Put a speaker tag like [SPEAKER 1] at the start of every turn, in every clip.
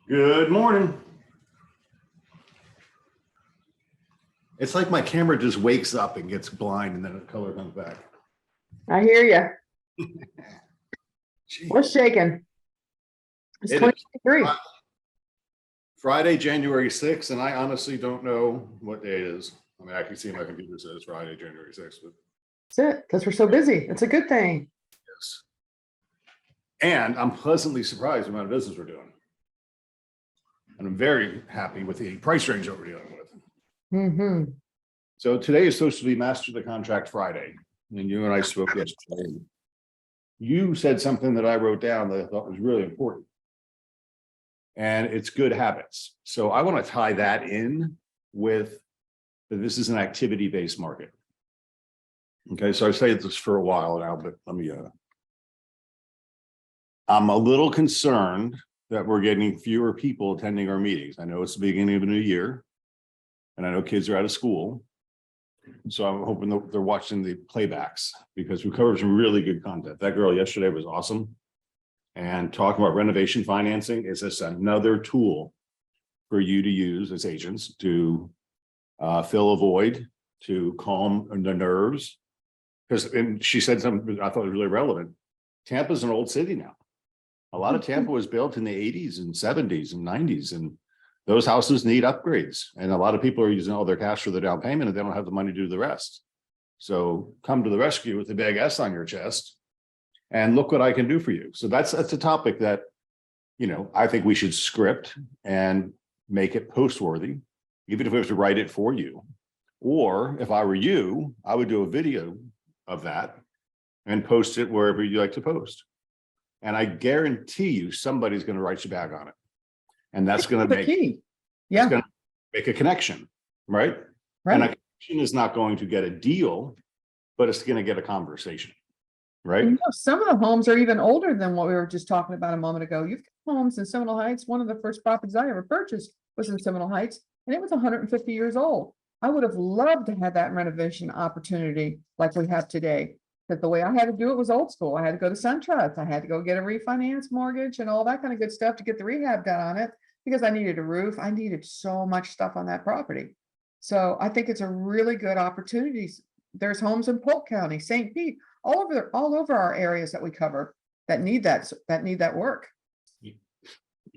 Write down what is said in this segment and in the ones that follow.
[SPEAKER 1] Good morning. It's like my camera just wakes up and gets blind and then the color comes back.
[SPEAKER 2] I hear you.
[SPEAKER 1] Gee.
[SPEAKER 2] What's shaking? It's
[SPEAKER 1] It is
[SPEAKER 2] 23.
[SPEAKER 1] Friday, January 6th, and I honestly don't know what day it is. I mean, I can see my computer says Friday, January 6th, but
[SPEAKER 2] That's it, because we're so busy. It's a good thing.
[SPEAKER 1] yes. And I'm pleasantly surprised the amount of business we're doing. And I'm very happy with the price range that we're dealing with.
[SPEAKER 2] Mm-hmm.
[SPEAKER 1] So today is supposed to be Master the Contract Friday, and you and I spoke yesterday. You said something that I wrote down that I thought was really important. And it's good habits. So I want to tie that in with that this is an activity-based market. Okay, so I've said this for a while now, but let me I'm a little concerned that we're getting fewer people attending our meetings. I know it's the beginning of a new year, and I know kids are out of school. So I'm hoping that they're watching the playbacks because we covered some really good content. That girl yesterday was awesome. And talking about renovation financing is just another tool for you to use as agents to fill a void, to calm the nerves. Because, and she said something I thought was really relevant. Tampa's an old city now. A lot of Tampa was built in the 80s and 70s and 90s, and those houses need upgrades. And a lot of people are using all their cash for the down payment and they don't have the money to do the rest. So come to the rescue with a big S on your chest and look what I can do for you. So that's a topic that, you know, I think we should script and make it post-worthy, even if we have to write it for you. Or if I were you, I would do a video of that and post it wherever you like to post. And I guarantee you somebody's going to write you back on it. And that's going to make,
[SPEAKER 2] yeah,
[SPEAKER 1] going to make a connection, right?
[SPEAKER 2] right.
[SPEAKER 1] And a connection is not going to get a deal, but it's going to get a conversation, right?
[SPEAKER 2] And, you know, some of the homes are even older than what we were just talking about a moment ago. You've got homes in Seminole Heights. One of the first properties I ever purchased was in Seminole Heights, and it was 150 years old. I would have loved to have that renovation opportunity like we have today. Because the way I had to do it was old school. I had to go to SunTrust. I had to go get a refinance mortgage and all that kind of good stuff to get the rehab done on it because I needed a roof. I needed so much stuff on that property. So I think it's a really good opportunity. There's homes in Polk County, St. Pete, all over our areas that we cover that need that work.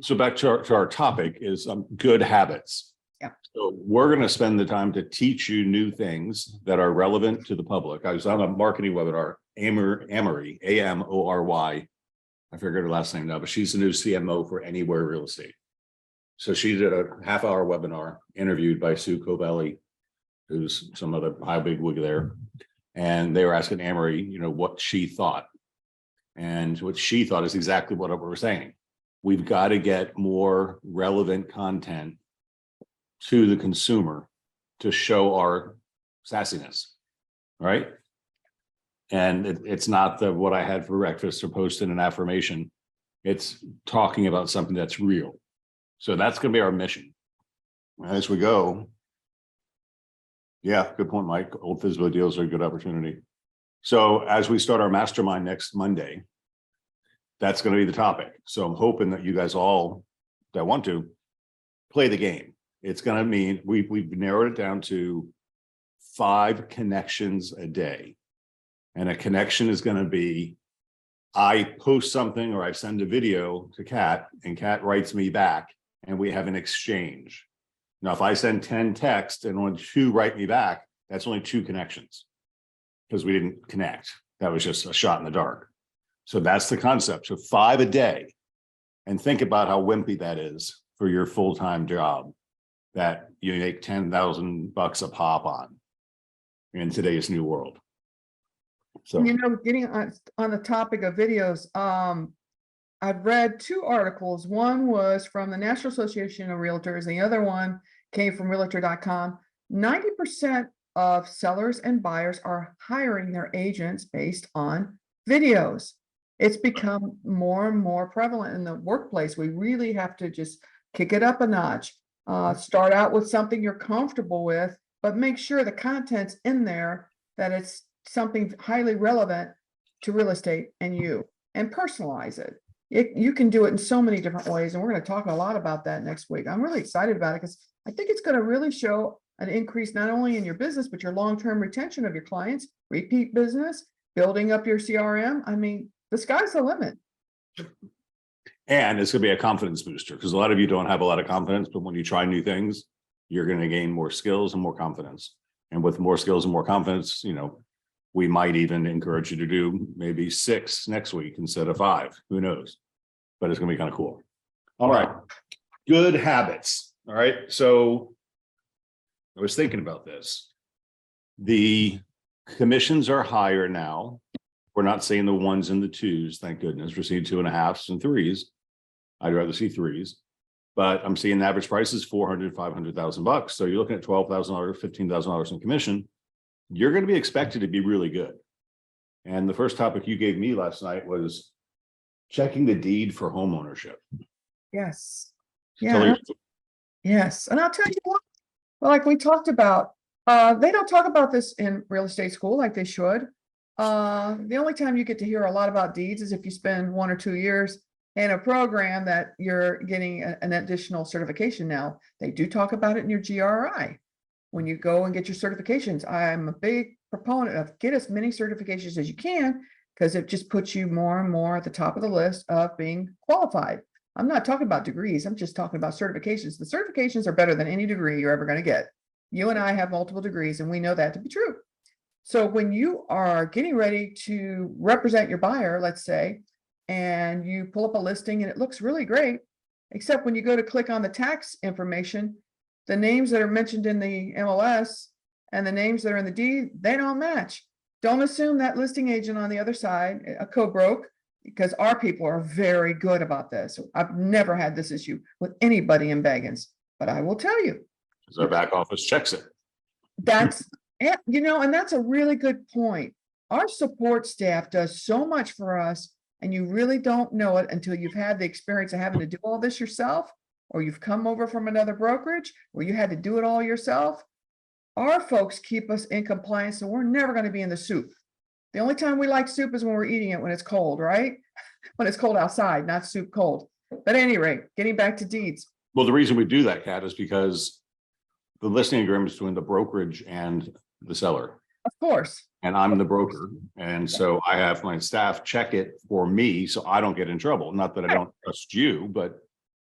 [SPEAKER 1] So back to our topic is good habits.
[SPEAKER 2] Yeah.
[SPEAKER 1] So we're going to spend the time to teach you new things that are relevant to the public. I was on a marketing webinar, Amory, A-M-O-R-Y. I forget her last name now, but she's the new CMO for Anywhere Real Estate. So she did a half-hour webinar interviewed by Sue Covelli, who's some other high big wig there. And they were asking Amory, you know, what she thought. And what she thought is exactly what we're saying. We've got to get more relevant content to the consumer to show our sassiness, right? And it's not what I had for breakfast or posting an affirmation. It's talking about something that's real. So that's going to be our mission as we go. Yeah, good point, Mike. Old FSBO deals are a good opportunity. So as we start our mastermind next Monday, that's going to be the topic. So I'm hoping that you guys all that want to play the game. It's going to mean we've narrowed it down to 5 connections a day. And a connection is going to be, I post something or I send a video to Kat and Kat writes me back and we have an exchange. Now, if I send 10 texts and only 2 write me back, that's only 2 connections because we didn't connect. That was just a shot in the dark. So that's the concept. So 5 a day. And think about how wimpy that is for your full-time job that you make $10,000 a pop on in today's new world. So,
[SPEAKER 2] you know, getting on the topic of videos, I've read 2 articles. One was from the National Association of Realtors. The other one came from realtor.com. 90% of sellers and buyers are hiring their agents based on videos. It's become more and more prevalent in the workplace. We really have to just kick it up a notch. Start out with something you're comfortable with, but make sure the content's in there, that it's something highly relevant to real estate and you, and personalize it. You can do it in so many different ways, and we're going to talk a lot about that next week. I'm really excited about it because I think it's going to really show an increase not only in your business, but your long-term retention of your clients, repeat business, building up your CRM. I mean, the sky's the limit.
[SPEAKER 1] And it's gonna be a confidence booster because a lot of you don't have a lot of confidence, but when you try new things, you're gonna gain more skills and more confidence. And with more skills and more confidence, we might even encourage you to do maybe 6 next week instead of 5. Who knows? But it's gonna be kind of cool. All right. Good habits. All right. So I was thinking about this. The commissions are higher now. We're not seeing the 1s and the 2s, thank goodness. We're seeing 2.5s and 3s. I'd rather see 3s, but I'm seeing the average price is $400,000, $500,000. So you're looking at $12,000, $15,000 in commission. You're going to be expected to be really good. And the first topic you gave me last night was checking the deed for home ownership.
[SPEAKER 2] Yes.
[SPEAKER 1] Tell
[SPEAKER 2] Yeah.
[SPEAKER 1] your-
[SPEAKER 2] Yes. And I'll tell you what, like we talked about, they don't talk about this in real estate school like they should. The only time you get to hear a lot about deeds is if you spend 1 or 2 years in a program that you're getting an additional certification. Now, they do talk about it in your GRI. When you go and get your certifications, I'm a big proponent of get as many certifications as you can, because it just puts you more and more at the top of the list of being qualified. I'm not talking about degrees. I'm just talking about certifications. The certifications are better than any degree you're ever going to get. You and I have multiple degrees, and we know that to be true. So when you are getting ready to represent your buyer, let's say, and you pull up a listing and it looks really great, except when you go to click on the tax information, the names that are mentioned in the MLS and the names that are in the deed, they don't match. Don't assume that listing agent on the other side, a co-broke, because our people are very good about this. I've never had this issue with anybody in Baggins, but I will tell you,
[SPEAKER 1] Because our back office checks it.
[SPEAKER 2] that's, and that's a really good point. Our support staff does so much for us, and you really don't know it until you've had the experience of having to do all this yourself, or you've come over from another brokerage where you had to do it all yourself. Our folks keep us in compliance, and we're never going to be in the soup. The only time we like soup is when we're eating it when it's cold, right? When it's cold outside, not soup cold. But at any rate, getting back to deeds.
[SPEAKER 1] Well, the reason we do that, Kat, is because the listing agreement is between the brokerage and the seller.
[SPEAKER 2] Of course.
[SPEAKER 1] And I'm the broker. And so I have my staff check it for me so I don't get in trouble. Not that I don't trust you, but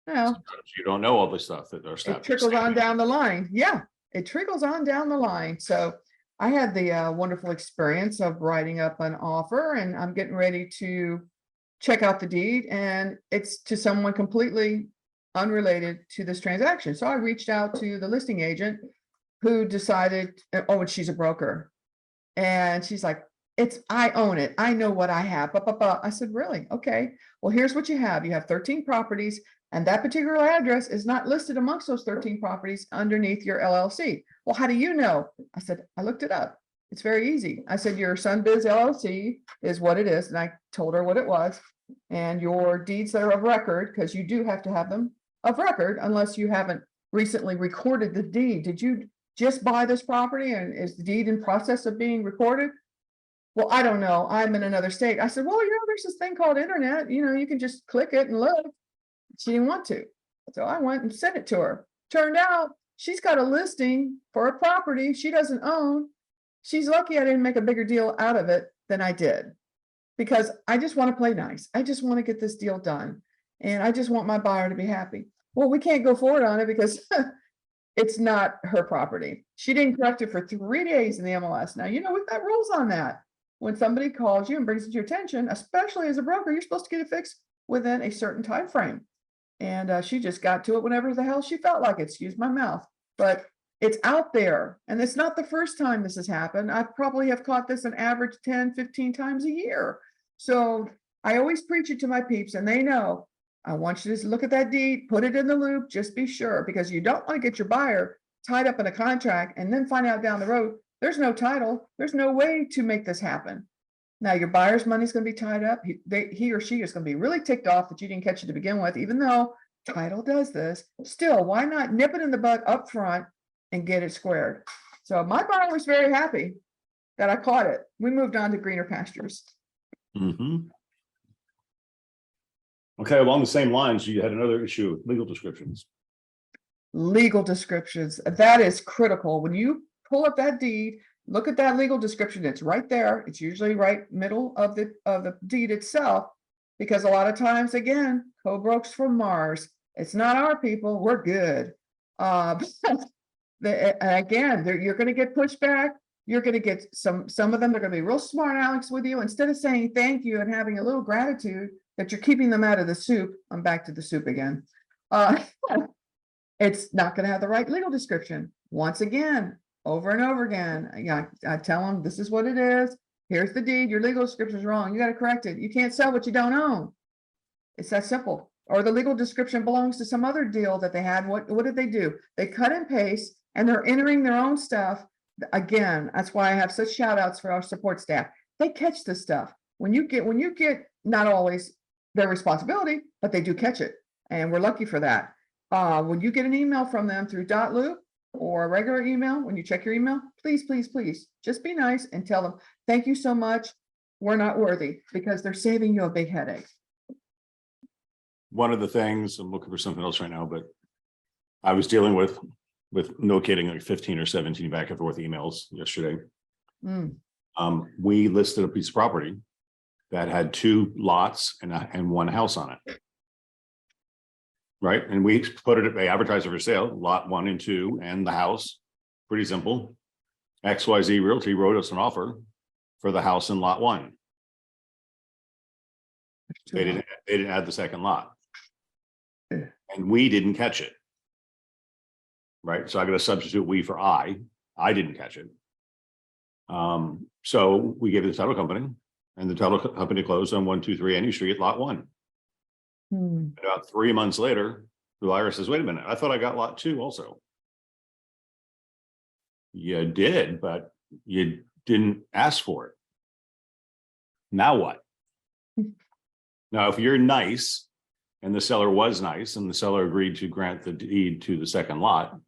[SPEAKER 2] Well,
[SPEAKER 1] sometimes you don't know all the stuff that our staff.
[SPEAKER 2] it trickles on down the line. Yeah, it trickles on down the line. So I had the wonderful experience of writing up an offer, and I'm getting ready to check out the deed, and it's to someone completely unrelated to this transaction. So I reached out to the listing agent, who decided, oh, and she's a broker. And she's like, I own it. I know what I have. I said, really? Okay. Well, here's what you have. You have 13 properties, and that particular address is not listed amongst those 13 properties underneath your LLC. Well, how do you know? I said, I looked it up. It's very easy. I said, your Sunbiz LLC is what it is. And I told her what it was. And your deeds that are of record, because you do have to have them of record unless you haven't recently recorded the deed. Did you just buy this property, and is the deed in process of being recorded? Well, I don't know. I'm in another state. I said, well, there's this thing called internet. You can just click it and look. She didn't want to. So I went and sent it to her. Turned out she's got a listing for a property she doesn't own. She's lucky I didn't make a bigger deal out of it than I did, because I just want to play nice. I just want to get this deal done, and I just want my buyer to be happy. Well, we can't go forward on it because it's not her property. She didn't correct it for 3 days in the MLS. Now, we've got rules on that. When somebody calls you and brings it to your attention, especially as a broker, you're supposed to get it fixed within a certain time frame. And she just got to it whenever the hell she felt like it. Excuse my mouth. But it's out there. And it's not the first time this has happened. I probably have caught this an average 10, 15 times a year. So I always preach it to my peeps, and they know. I want you to look at that deed, put it in the loop, just be sure, because you don't want to get your buyer tied up in a contract and then find out down the road, there's no title. There's no way to make this happen. Now your buyer's money's going to be tied up. He or she is going to be really ticked off that you didn't catch it to begin with, even though title does this. Still, why not nip it in the bud up front and get it squared? So my buyer was very happy that I caught it. We moved on to greener pastures.
[SPEAKER 1] Mhm. Okay, along the same lines, you had another issue with legal descriptions.
[SPEAKER 2] Legal descriptions, that is critical. When you pull up that deed, look at that legal description, it's right there. It's usually right middle of the deed itself. Because a lot of times, again, co-brokes from Mars, it's not our people, we're good. Again, you're gonna get pushback. You're gonna get some of them, they're gonna be real smart Alex with you. Instead of saying thank you and having a little gratitude that you're keeping them out of the soup, I'm back to the soup again. It's not gonna have the right legal description. Once again, over and over again, I tell them, this is what it is. Here's the deed, your legal description is wrong. You gotta correct it. You can't sell what you don't own. It's that simple. Or the legal description belongs to some other deal that they had. What did they do? They cut and paste and they're entering their own stuff. Again, that's why I have such shout outs for our support staff. They catch this stuff. When you get not always their responsibility, but they do catch it. And we're lucky for that. When you get an email from them through Loop or a regular email, when you check your email, please, please, please, just be nice and tell them, thank you so much. We're not worthy, because they're saving you a big headache.
[SPEAKER 1] One of the things, I'm looking for something else right now, but I was dealing with no kidding, like 15 or 17 back and forth emails yesterday.
[SPEAKER 2] Mm.
[SPEAKER 1] We listed a piece of property that had 2 lots and 1 house on it. Right, and we put it, they advertised it for sale, lot 1 and 2, and the house. Pretty simple. XYZ Realty wrote us an offer for the house in lot 1. They didn't add the second lot.
[SPEAKER 2] Yeah.
[SPEAKER 1] And we didn't catch it. Right, so I got to substitute we for I didn't catch it. So we gave it to the title company, and the title company closed on 123 Any Street, lot 1. About 3 months later, the buyer says, wait a minute, I thought I got lot 2 also. You did, but you didn't ask for it. Now what? Now, if you're nice, and the seller was nice, and the seller agreed to grant the deed to the second lot,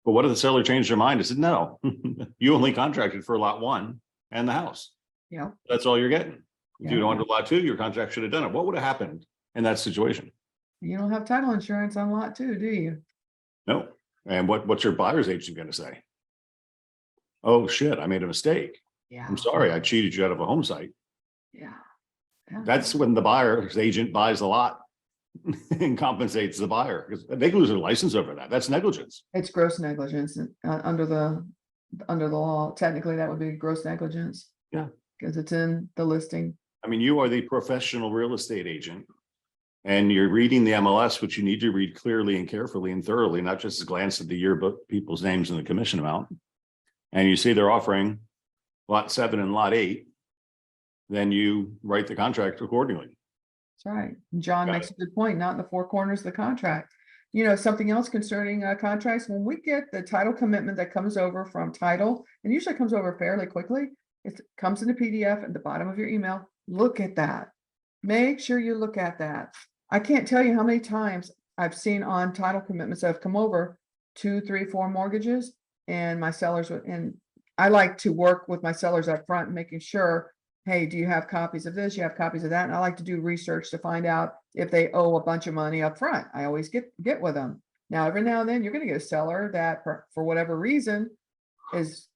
[SPEAKER 1] but what if the seller changed their mind and said, no, you only contracted for lot 1 and the house.
[SPEAKER 2] Yeah.
[SPEAKER 1] That's all you're getting. If you
[SPEAKER 2] Yeah.
[SPEAKER 1] don't want to lot 2, your contract should have done it. What would have happened in that situation?
[SPEAKER 2] You don't have title insurance on lot 2, do you?
[SPEAKER 1] No. And what's your buyer's agent going to say? Oh shit, I made a mistake.
[SPEAKER 2] Yeah.
[SPEAKER 1] I'm sorry, I cheated you out of a home site.
[SPEAKER 2] Yeah.
[SPEAKER 1] That's when the buyer's agent buys the lot and compensates the buyer, because they lose their license over that. That's negligence.
[SPEAKER 2] It's gross negligence under the law. Technically, that would be gross negligence.
[SPEAKER 1] Yeah.
[SPEAKER 2] Because it's in the listing.
[SPEAKER 1] I mean, you are the professional real estate agent, and you're reading the MLS, which you need to read clearly and carefully and thoroughly, not just glance at the yearbook, people's names and the commission amount. And you see they're offering lot 7 and lot 8, then you write the contract accordingly.
[SPEAKER 2] That's right. John
[SPEAKER 1] Got
[SPEAKER 2] makes a good point, not in the 4 corners of the contract. You know, something else concerning contracts, when we get the title commitment that comes over from title, and usually comes over fairly quickly, it comes in a PDF at the bottom of your email. Look at that. Make sure you look at that. I can't tell you how many times I've seen on title commitments that have come over 2, 3, 4 mortgages, and my sellers and I like to work with my sellers up front, making sure, hey, do you have copies of this? You have copies of that? And I like to do research to find out if they owe a bunch of money up front. I always get with them. Now, every now and then you're going to get a seller that for whatever reason is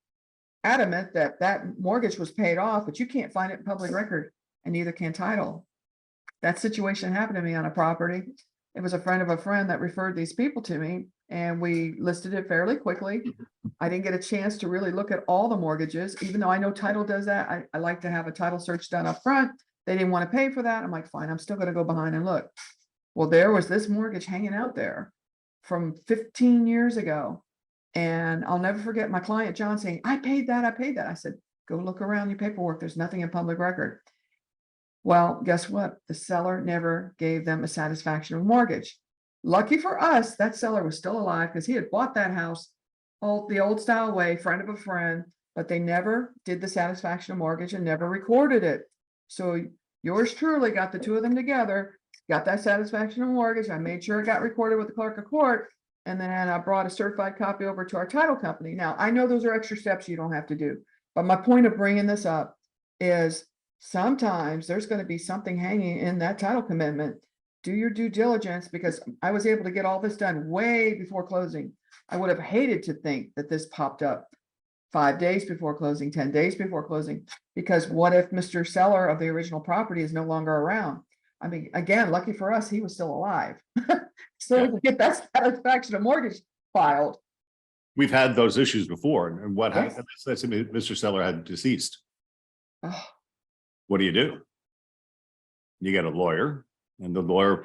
[SPEAKER 2] adamant that that mortgage was paid off, but you can't find it in public record, and neither can title. That situation happened to me on a property. It was a friend of a friend that referred these people to me, and we listed it fairly quickly. I didn't get a chance to really look at all the mortgages, even though I know title does that. I like to have a title search done up front. They didn't want to pay for that. I'm like, fine, I'm still going to go behind and look. Well, there was this mortgage hanging out there from 15 years ago. And I'll never forget my client, John, saying, I paid that. I said, go look around your paperwork. There's nothing in public record. Well, guess what? The seller never gave them a satisfaction of mortgage. Lucky for us, that seller was still alive because he had bought that house the old style way, friend of a friend, but they never did the satisfaction of mortgage and never recorded it. So yours truly got the 2 of them together, got that satisfaction of mortgage. I made sure it got recorded with the clerk of court, and then I brought a certified copy over to our title company. Now, I know those are extra steps you don't have to do, but my point of bringing this up is sometimes there's going to be something hanging in that title commitment do your due diligence, because I was able to get all this done way before closing. I would have hated to think that this popped up 5 days before closing, 10 days before closing, because what if Mr. Seller of the original property is no longer around? I mean, again, lucky for us, he was still alive. So we could get that satisfaction of mortgage filed.
[SPEAKER 1] We've had those issues before, and what
[SPEAKER 2] Yes.
[SPEAKER 1] happened, let's say Mr. Seller had deceased.
[SPEAKER 2] Oh,
[SPEAKER 1] What do? You get a lawyer, and the lawyer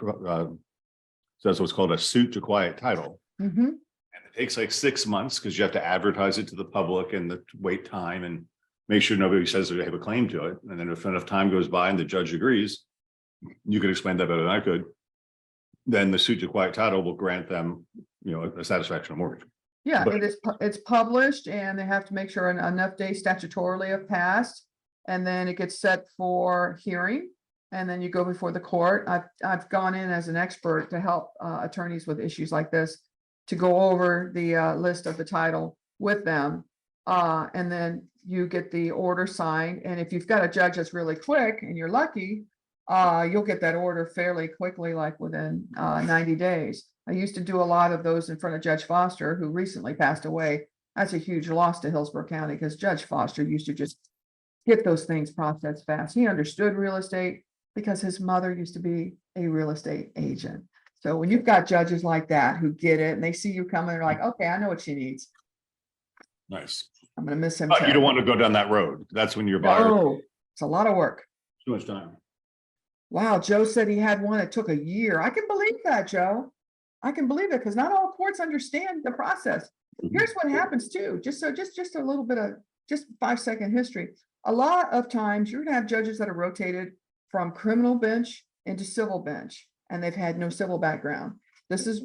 [SPEAKER 1] does what's called a suit to quiet title.
[SPEAKER 2] mhm.
[SPEAKER 1] And it takes like 6 months because you have to advertise it to the public and the wait time and make sure nobody says they have a claim to it. And then if enough time goes by and the judge agrees, you could explain that better than I could. Then the suit to quiet title will grant them, a satisfaction of mortgage.
[SPEAKER 2] Yeah,
[SPEAKER 1] But-
[SPEAKER 2] it's published, and they have to make sure enough days statutorily have passed. And then it gets set for hearing, and then you go before the court. I've gone in as an expert to help attorneys with issues like this, to go over the list of the title with them. And then you get the order signed, and if you've got a judge that's really quick and you're lucky, you'll get that order fairly quickly, like within 90 days. I used to do a lot of those in front of Judge Foster, who recently passed away. That's a huge loss to Hillsborough County, because Judge Foster used to just get those things processed fast. He understood real estate because his mother used to be a real estate agent. So when you've got judges like that who get it and they see you coming, they're like, okay, I know what she needs.
[SPEAKER 1] Nice.
[SPEAKER 2] I'm gonna miss him.
[SPEAKER 1] But you don't
[SPEAKER 2] terribly.
[SPEAKER 1] want to go down that road. That's when your buyer,
[SPEAKER 2] No, it's a lot of work.
[SPEAKER 1] too much time.
[SPEAKER 2] Wow, Joe said he had one that took a year. I can believe that, Joe. I can believe it, because not all courts understand the process. Here's what happens too, just a little bit of, just 5-second history. A lot of times you're gonna have judges that are rotated from criminal bench into civil bench, and they've had no civil background. This is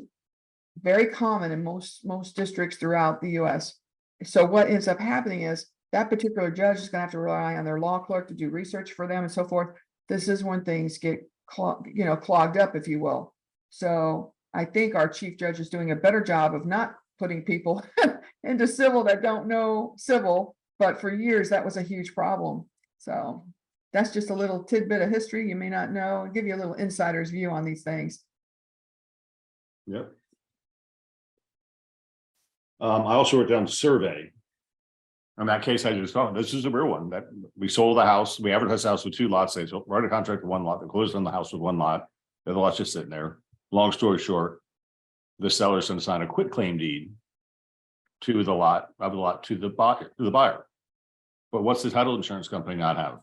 [SPEAKER 2] very common in most districts throughout the US. So what ends up happening is that particular judge is gonna have to rely on their law clerk to do research for them and so forth. This is when things get clogged up, if you will. So I think our chief judge is doing a better job of not putting people into civil that don't know civil, but for years that was a huge problem. So that's just a little tidbit of history you may not know, and give you a little insider's view on these things.
[SPEAKER 1] Yep. I also wrote down survey. In that case, I just thought, this is a real one, that we sold the house, we advertised the house with 2 lots, they wrote a contract with 1 lot, they closed on the house with 1 lot. The other lot's just sitting there. Long story short, the seller's gonna sign a quitclaim deed to the lot, to the buyer. But what's the title insurance company not have?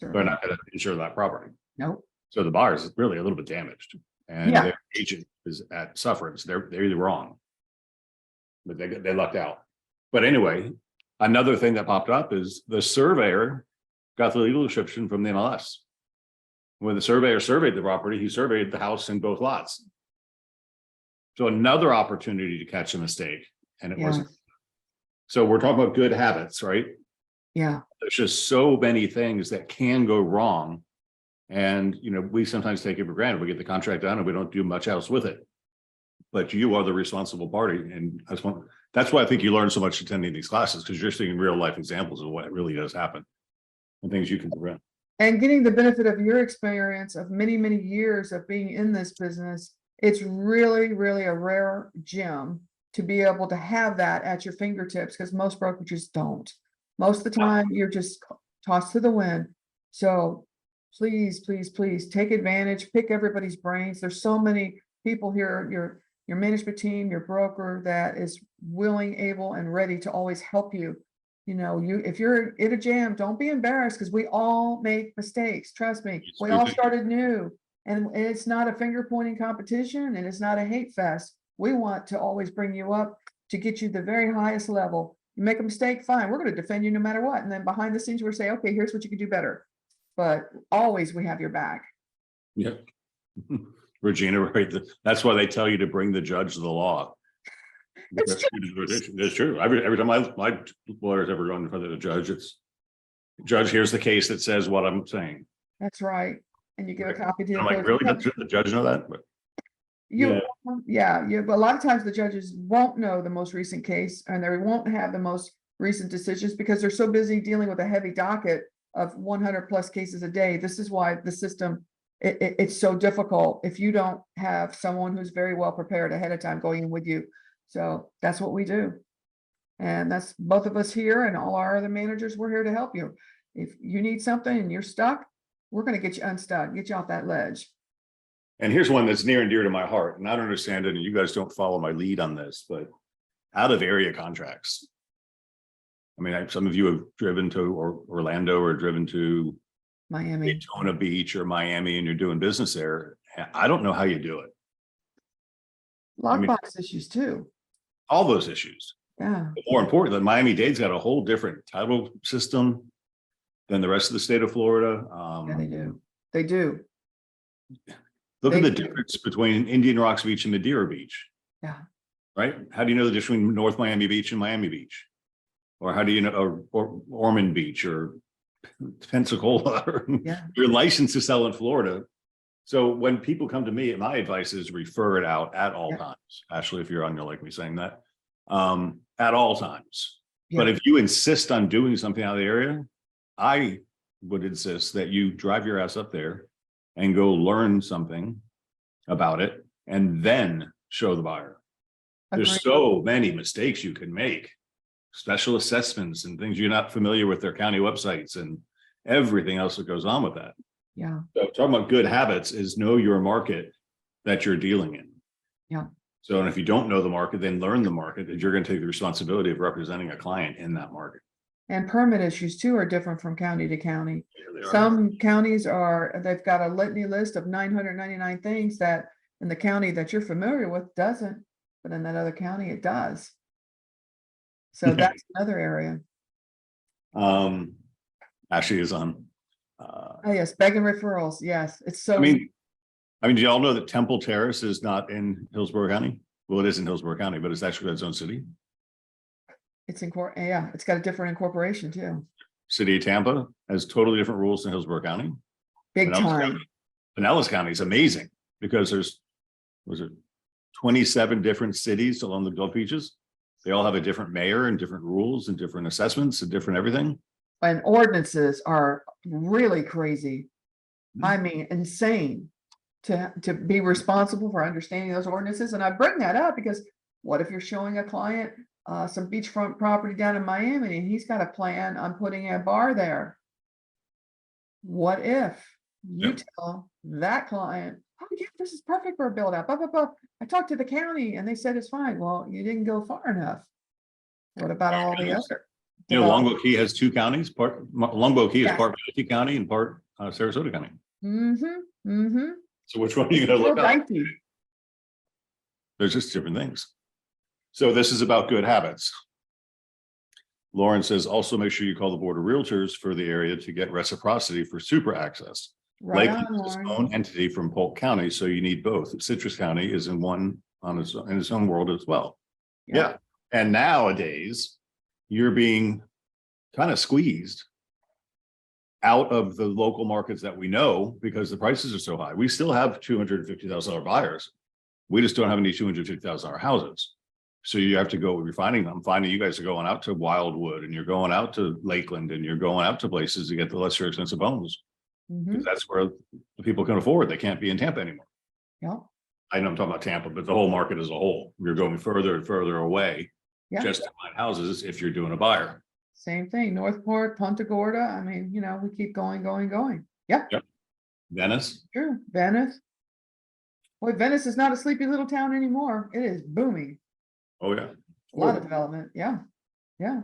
[SPEAKER 1] They're
[SPEAKER 2] Certainly.
[SPEAKER 1] not gonna insure that property.
[SPEAKER 2] Nope.
[SPEAKER 1] So the buyer's really a little bit damaged, and
[SPEAKER 2] Yeah.
[SPEAKER 1] their agent is at sufferance. They're either wrong. But they lucked out. But anyway, another thing that popped up is the surveyor got the legal description from the MLS. When the surveyor surveyed the property, he surveyed the house in both lots. So another opportunity to catch a mistake, and it
[SPEAKER 2] Yeah.
[SPEAKER 1] wasn't. So we're talking about good habits, right?
[SPEAKER 2] Yeah,
[SPEAKER 1] There's just so many things that can go wrong. And, we sometimes take it for granted. We get the contract done and we don't do much else with it. But you are the responsible party. And that's why I think you learn so much attending these classes, because you're seeing real life examples of what really does happen and things you can prevent.
[SPEAKER 2] and getting the benefit of your experience of many, many years of being in this business, it's really, really a rare gem to be able to have that at your fingertips, because most brokerages don't. Most of the time, you're just tossed to the wind. So please, please, please take advantage, pick everybody's brains. There's so many people here, your management team, your broker that is willing, able, and ready to always help you. If you're in a jam, don't be embarrassed, because we all make mistakes. Trust me,
[SPEAKER 1] Yes,
[SPEAKER 2] we
[SPEAKER 1] we
[SPEAKER 2] all
[SPEAKER 1] do.
[SPEAKER 2] started new, and it's not a finger pointing competition, and it's not a hate fest. We want to always bring you up to get you the very highest level. You make a mistake, fine, we're going to defend you no matter what. And then behind the scenes, we're saying, okay, here's what you can do better. But always we have your back.
[SPEAKER 1] Yep. Regina, right? That's why they tell you to bring the judge to the law.
[SPEAKER 2] It's
[SPEAKER 1] It's true. Every time my lawyer's ever gone in front of the judge, it's judge, here's the case that says what I'm saying.
[SPEAKER 2] That's right. And you give a
[SPEAKER 1] Right.
[SPEAKER 2] copy to the
[SPEAKER 1] I'm like,
[SPEAKER 2] opposing
[SPEAKER 1] really?
[SPEAKER 2] judge.
[SPEAKER 1] Does the judge know that? But
[SPEAKER 2] Yeah, but a lot of times the judges won't know the most recent case, and they won't have the most recent decisions because they're so busy dealing with a heavy docket of 100 plus cases a day. This is why the system it's so difficult if you don't have someone who's very well prepared ahead of time going in with you. So that's what we do. And that's both of us here and all our other managers, we're here to help you. If you need something and you're stuck, we're gonna get you unstuck, get you off that ledge.
[SPEAKER 1] And here's one that's near and dear to my heart, and I don't understand it, and you guys don't follow my lead on this, but out of area contracts. I mean, some of you have driven to Orlando or driven to
[SPEAKER 2] Miami,
[SPEAKER 1] Daytona Beach or Miami, and you're doing business there. I don't know how you do it. mean-
[SPEAKER 2] lockbox issues too.
[SPEAKER 1] All those issues.
[SPEAKER 2] Yeah,
[SPEAKER 1] But more important, than Miami-Dade's got a whole different title system than the rest of the state of Florida.
[SPEAKER 2] yeah, they do. They do.
[SPEAKER 1] Look at
[SPEAKER 2] They
[SPEAKER 1] the
[SPEAKER 2] do.
[SPEAKER 1] difference between Indian Rocks Beach and Madeira Beach.
[SPEAKER 2] Yeah.
[SPEAKER 1] Right? How do you know the difference between North Miami Beach and Miami Beach? Or how do you know, or Ormond Beach or Pensacola? Or
[SPEAKER 2] Yeah.
[SPEAKER 1] You're licensed to sell in Florida. So when people come to me, my advice is refer it out at all
[SPEAKER 2] Yeah.
[SPEAKER 1] times. Ashley, if you're on, you'll like me saying that. At all times. But
[SPEAKER 2] Yeah.
[SPEAKER 1] if you insist on doing something out of the area, I would insist that you drive your ass up there and go learn something about it and then show the buyer. There's
[SPEAKER 2] Agreed.
[SPEAKER 1] so many mistakes you can make. Special assessments and things you're not familiar with their county websites and everything else that goes on with that.
[SPEAKER 2] Yeah,
[SPEAKER 1] So talking about good habits is know your market that you're dealing in.
[SPEAKER 2] Yeah.
[SPEAKER 1] So, and if you don't know the market, then learn the market, and you're going to take the responsibility of representing a client in that market.
[SPEAKER 2] and permit issues too are different from county to county.
[SPEAKER 1] There they are.
[SPEAKER 2] Some counties they've got a litany list of 999 things that in the county that you're familiar with doesn't, but in that other county it does. So that's another area.
[SPEAKER 1] Ashley is on.
[SPEAKER 2] Oh, yes, begging referrals. Yes, it's so.
[SPEAKER 1] I mean, do y'all know that Temple Terrace is not in Hillsborough County? Well, it is in Hillsborough County, but it's actually its own city.
[SPEAKER 2] It's yeah, it's got a different incorporation too.
[SPEAKER 1] City of Tampa has totally different rules than Hillsborough County.
[SPEAKER 2] Big
[SPEAKER 1] Pinellas
[SPEAKER 2] time.
[SPEAKER 1] County- Pinellas County is amazing because was it 27 different cities along the Gulf Beaches? They all have a different mayor and different rules and different assessments and different everything.
[SPEAKER 2] And ordinances are really crazy. I mean, insane to be responsible for understanding those ordinances. And I bring that up because what if you're showing a client some beachfront property down in Miami and he's got a plan on putting a bar there? What if you
[SPEAKER 1] Yep.
[SPEAKER 2] tell that client, oh yeah, this is perfect for a build out, blah, blah, blah. I talked to the county and they said it's fine. Well, you didn't go far enough. What about all the other?
[SPEAKER 1] You know, Longboat Key has two counties, Longboat Key is
[SPEAKER 2] Yeah.
[SPEAKER 1] part Manatee County and part Sarasota County.
[SPEAKER 2] Mm-hmm, mm-hmm.
[SPEAKER 1] So which one are you gonna look
[SPEAKER 2] Real
[SPEAKER 1] at?
[SPEAKER 2] dicey.
[SPEAKER 1] There's just different things. So this is about good habits. Lauren says, also make sure you call the Board of Realtors for the area to get reciprocity for super access.
[SPEAKER 2] Right
[SPEAKER 1] Lakeland
[SPEAKER 2] on,
[SPEAKER 1] is its
[SPEAKER 2] Lauren.
[SPEAKER 1] own entity from Polk County, so you need both. Citrus County is in its own world as well. Yeah, and nowadays, you're being kind of squeezed out of the local markets that we know because the prices are so high. We still have $250,000 buyers. We just don't have any $250,000 houses. So you have to go, you're finding you guys are going out to Wildwood and you're going out to Lakeland and you're going out to places to get the lesser expensive homes.
[SPEAKER 2] Mhm.
[SPEAKER 1] Because that's where the people can afford. They can't be in Tampa anymore.
[SPEAKER 2] Yeah,
[SPEAKER 1] I know I'm talking about Tampa, but the whole market as a whole, you're going further and further away
[SPEAKER 2] yeah,
[SPEAKER 1] just to find houses if you're doing a buyer.
[SPEAKER 2] same thing. Northport, Punta Gorda. I mean, we keep going, going, going. Yeah,
[SPEAKER 1] Venice,
[SPEAKER 2] sure. Venice. Boy, Venice is not a sleepy little town anymore. It is booming.
[SPEAKER 1] oh yeah.
[SPEAKER 2] A lot of development. Yeah. Yeah.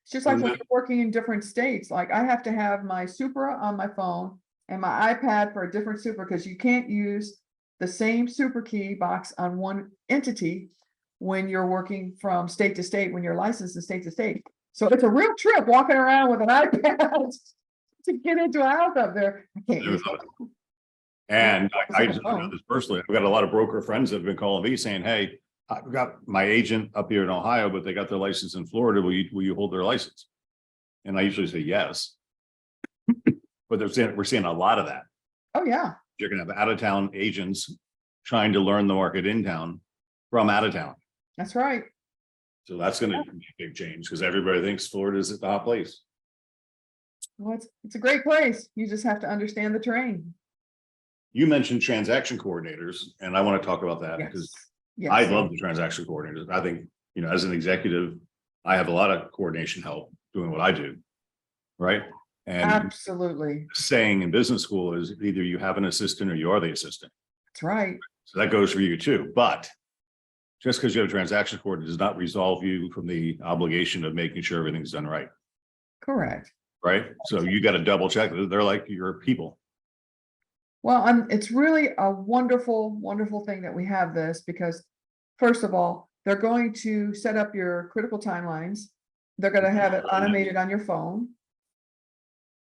[SPEAKER 2] It's just like
[SPEAKER 1] And
[SPEAKER 2] when
[SPEAKER 1] the-
[SPEAKER 2] you're working in different states, like I have to have my Supra on my phone and my iPad for a different Supra because you can't use the same Super key box on one entity when you're working from state to state, when you're licensed in state to state. So it's a real trip walking around with an iPad to get into a house up there. I can't use it.
[SPEAKER 1] And I
[SPEAKER 2] Yeah.
[SPEAKER 1] just know this personally. I've got a lot of broker friends that have been calling me saying, hey, I've got my agent up here in Ohio, but they got their license in Florida. Will you hold their license? And I usually say yes. But we're seeing a lot of that.
[SPEAKER 2] Oh, yeah.
[SPEAKER 1] You're gonna have out of town agents trying to learn the market in town from out of town.
[SPEAKER 2] That's right.
[SPEAKER 1] So that's gonna be a big change because everybody thinks Florida is the hot place.
[SPEAKER 2] Well, it's a great place. You just have to understand the terrain.
[SPEAKER 1] you mentioned transaction coordinators, and I want to talk about that because
[SPEAKER 2] Yes.
[SPEAKER 1] I
[SPEAKER 2] Yes.
[SPEAKER 1] love the transaction coordinators. I think, as an executive, I have a lot of coordination help doing what I do. Right? And
[SPEAKER 2] Absolutely.
[SPEAKER 1] saying in business school is either you have an assistant or you are the assistant.
[SPEAKER 2] That's right.
[SPEAKER 1] So that goes for you too. But just because you have a transaction coordinator does not resolve you from the obligation of making sure everything's done right.
[SPEAKER 2] Correct.
[SPEAKER 1] Right? So you got to double check. They're like your people.
[SPEAKER 2] Well, it's really a wonderful, wonderful thing that we have this because first of all, they're going to set up your critical timelines. They're going to have it automated on your phone.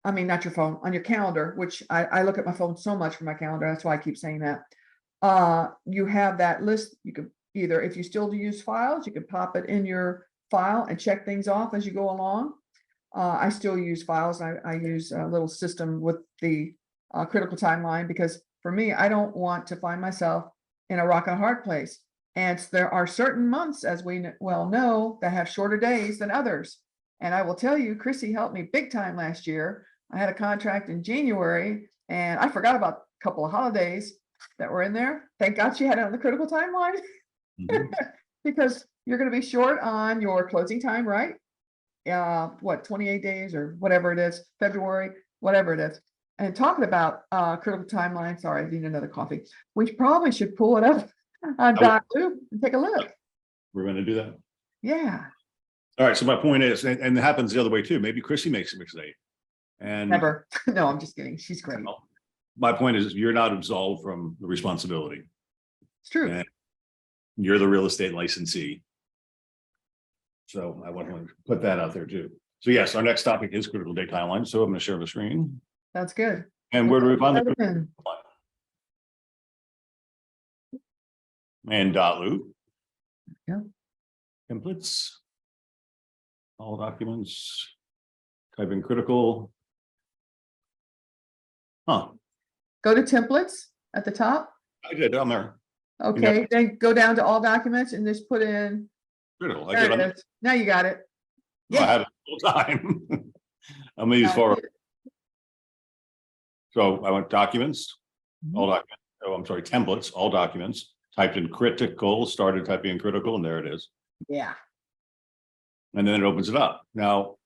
[SPEAKER 2] I mean, not your phone, on your calendar, which I look at my phone so much for my calendar. That's why I keep saying that. You have that list. You can either, if you still use files, you can pop it in your file and check things off as you go along. I still use files. I use a little system with the critical timeline because for me, I don't want to find myself in a rock and a hard place. And there are certain months, as we well know, that have shorter days than others. And I will tell you, Chrissy helped me big time last year. I had a contract in January and I forgot about a couple of holidays that were in there. Thank God she had it on the critical timeline because you're going to be short on your closing time, right? What, 28 days or whatever it is, February, whatever it is. And talking about critical timeline, sorry, I need another coffee. We probably should pull it up on .loop and take a look.
[SPEAKER 1] We're going to do that.
[SPEAKER 2] Yeah.
[SPEAKER 1] All right. So my point is, and it happens the other way too. Maybe Chrissy makes a mistake. And
[SPEAKER 2] Never. No, I'm just kidding. She's great.
[SPEAKER 1] my point is, you're not absolved from the responsibility.
[SPEAKER 2] It's true.
[SPEAKER 1] And you're the real estate licensee. So I want to put that out there too. So yes, our next topic is critical date timeline. So I'm going to share the screen.
[SPEAKER 2] That's good.
[SPEAKER 1] And where do we find the
[SPEAKER 2] Everything.
[SPEAKER 1] and .loop?
[SPEAKER 2] Yeah.
[SPEAKER 1] Templates. All documents. Type in critical. Huh.
[SPEAKER 2] Go to templates at the top.
[SPEAKER 1] I did down there.
[SPEAKER 2] Okay, then go down to all documents and just put in.
[SPEAKER 1] Critical. I
[SPEAKER 2] There
[SPEAKER 1] did.
[SPEAKER 2] it is. Now you got it.
[SPEAKER 1] I had it the whole time. I'm gonna use forward. So I went documents, all documents. Oh, I'm sorry, templates, all documents, typed in critical, started typing in critical, and there it is.
[SPEAKER 2] Yeah.
[SPEAKER 1] And then it opens it up. Now,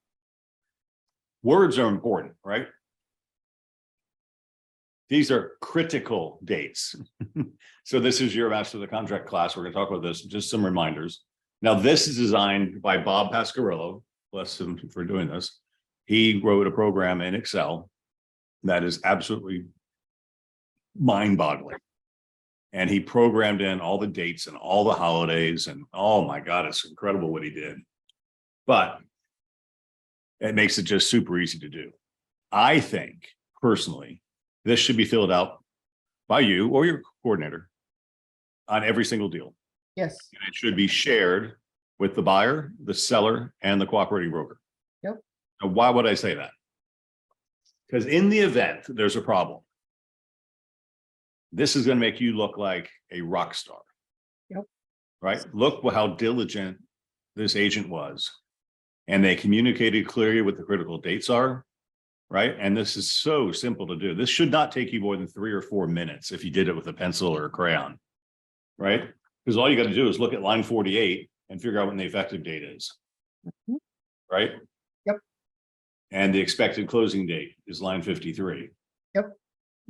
[SPEAKER 1] words are important, right? These are critical dates. So this is your master of the contract class. We're going to talk about this, just some reminders. Now, this is designed by Bob Pasquarello. Bless him for doing this. He wrote a program in Excel that is absolutely mind-boggling. And he programmed in all the dates and all the holidays. And oh my God, it's incredible what he did. But it makes it just super easy to do. I think, personally, this should be filled out by you or your coordinator on every single deal.
[SPEAKER 2] Yes.
[SPEAKER 1] And it should be shared with the buyer, the seller, and the cooperating broker.
[SPEAKER 2] Yep.
[SPEAKER 1] Now, why would I say that? Because in the event there's a problem, this is going to make you look like a rock star.
[SPEAKER 2] Yep.
[SPEAKER 1] Right? Look how diligent this agent was. And they communicated clearly what the critical dates are. Right? And this is so simple to do. This should not take you more than 3 or 4 minutes if you did it with a pencil or a crayon. Right? Because all you got to do is look at line 48 and figure out when the effective date is. Right?
[SPEAKER 2] Yep.
[SPEAKER 1] And the expected closing date is line 53.
[SPEAKER 2] Yep.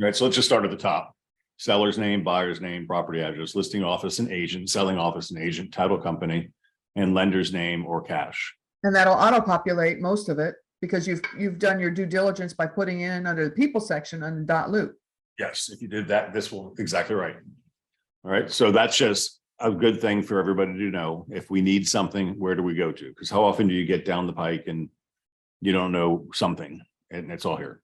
[SPEAKER 1] Right. So let's just start at the top. Seller's name, buyer's name, property address, listing office and agent, selling office and agent, title company, and lender's name or cash.
[SPEAKER 2] And that'll auto-populate most of it because you've done your due diligence by putting in under the people section under .loop.
[SPEAKER 1] Yes, if you did that, this will exactly right. All right. So that's just a good thing for everybody to know. If we need something, where do we go to? Because how often do you get down the pike and you don't know something and it's all here.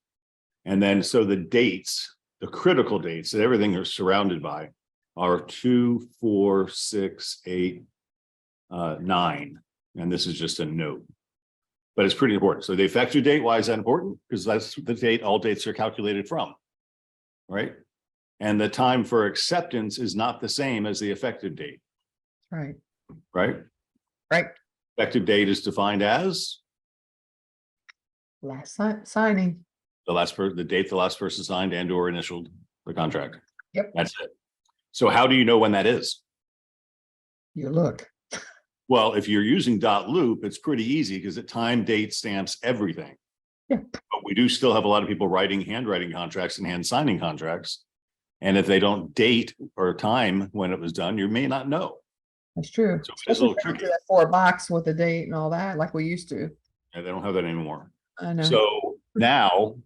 [SPEAKER 1] And then so the dates, the critical dates that everything is surrounded by are 2, 4, 6, 8, 9. And this is just a note. But it's pretty important. So the effective date, why is that important? Because that's the date all dates are calculated from. Right. And the time for acceptance is not the same as the effective date.
[SPEAKER 2] Right.
[SPEAKER 1] Right.
[SPEAKER 2] Right.
[SPEAKER 1] Effective date is defined as
[SPEAKER 2] Last signing.
[SPEAKER 1] the date the last person signed and or initialed the contract.
[SPEAKER 2] Yep.
[SPEAKER 1] That's it. So how do you know when that is?
[SPEAKER 2] You look.
[SPEAKER 1] Well, if you're using dot loop, it's pretty easy because it time, date, stamps everything.
[SPEAKER 2] Yeah.
[SPEAKER 1] But we do still have a lot of people writing handwriting contracts and hand signing contracts. And if they don't date or time when it was done, you may not know.
[SPEAKER 2] That's true.
[SPEAKER 1] So it's a little
[SPEAKER 2] Especially if they don't do
[SPEAKER 1] tricky.
[SPEAKER 2] that 4 box with the date and all that, like we used to.
[SPEAKER 1] And they don't have that anymore.
[SPEAKER 2] I know.
[SPEAKER 1] So now,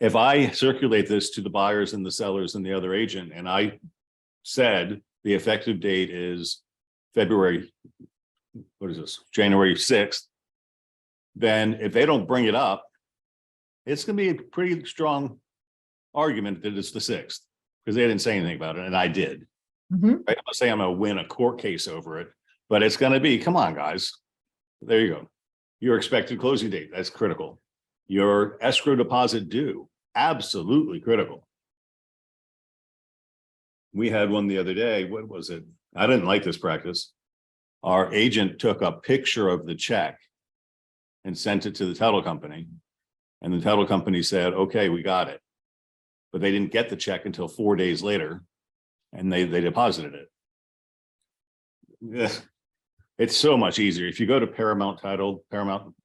[SPEAKER 1] if I circulate this to the buyers and the sellers and the other agent, and I said the effective date is February, what is this, January 6th, then if they don't bring it up, it's going to be a pretty strong argument that it's the 6th, because they didn't say anything about it, and I did.
[SPEAKER 2] Mhm.
[SPEAKER 1] I'm not saying I'm going to win a court case over it, but it's going to be, come on, guys. There you go. Your expected closing date, that's critical. Your escrow deposit due, absolutely critical. We had one the other day. What was it? I didn't like this practice. Our agent took a picture of the check and sent it to the title company. And the title company said, okay, we got it. But they didn't get the check until 4 days later, and they deposited it. Yeah. It's so much easier. If you go to Paramount Title, Paramount,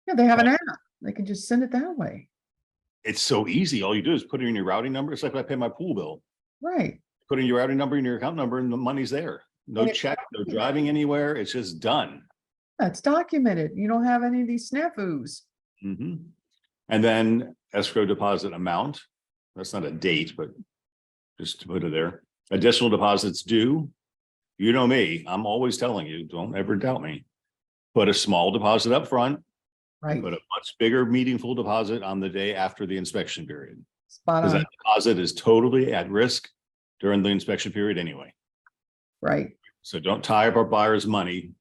[SPEAKER 2] Yeah, they have an app. They can just send it that way.
[SPEAKER 1] it's so easy. All you do is put in your routing number. It's like when I pay my pool bill.
[SPEAKER 2] Right.
[SPEAKER 1] Put in your routing number and your account number, and the money's there. No
[SPEAKER 2] And it's
[SPEAKER 1] check, no driving anywhere. It's just done.
[SPEAKER 2] That's documented. You don't have any of these snafus.
[SPEAKER 1] Mhm. And then escrow deposit amount. That's not a date, but just to put it there. Additional deposits due. You know me, I'm always telling you, don't ever doubt me. Put a small deposit up front,
[SPEAKER 2] Right.
[SPEAKER 1] put a much bigger meaningful deposit on the day after the inspection period.
[SPEAKER 2] Spot
[SPEAKER 1] Because
[SPEAKER 2] on.
[SPEAKER 1] that deposit is totally at risk during the inspection period anyway.
[SPEAKER 2] Right.
[SPEAKER 1] So don't tie up our buyer's money.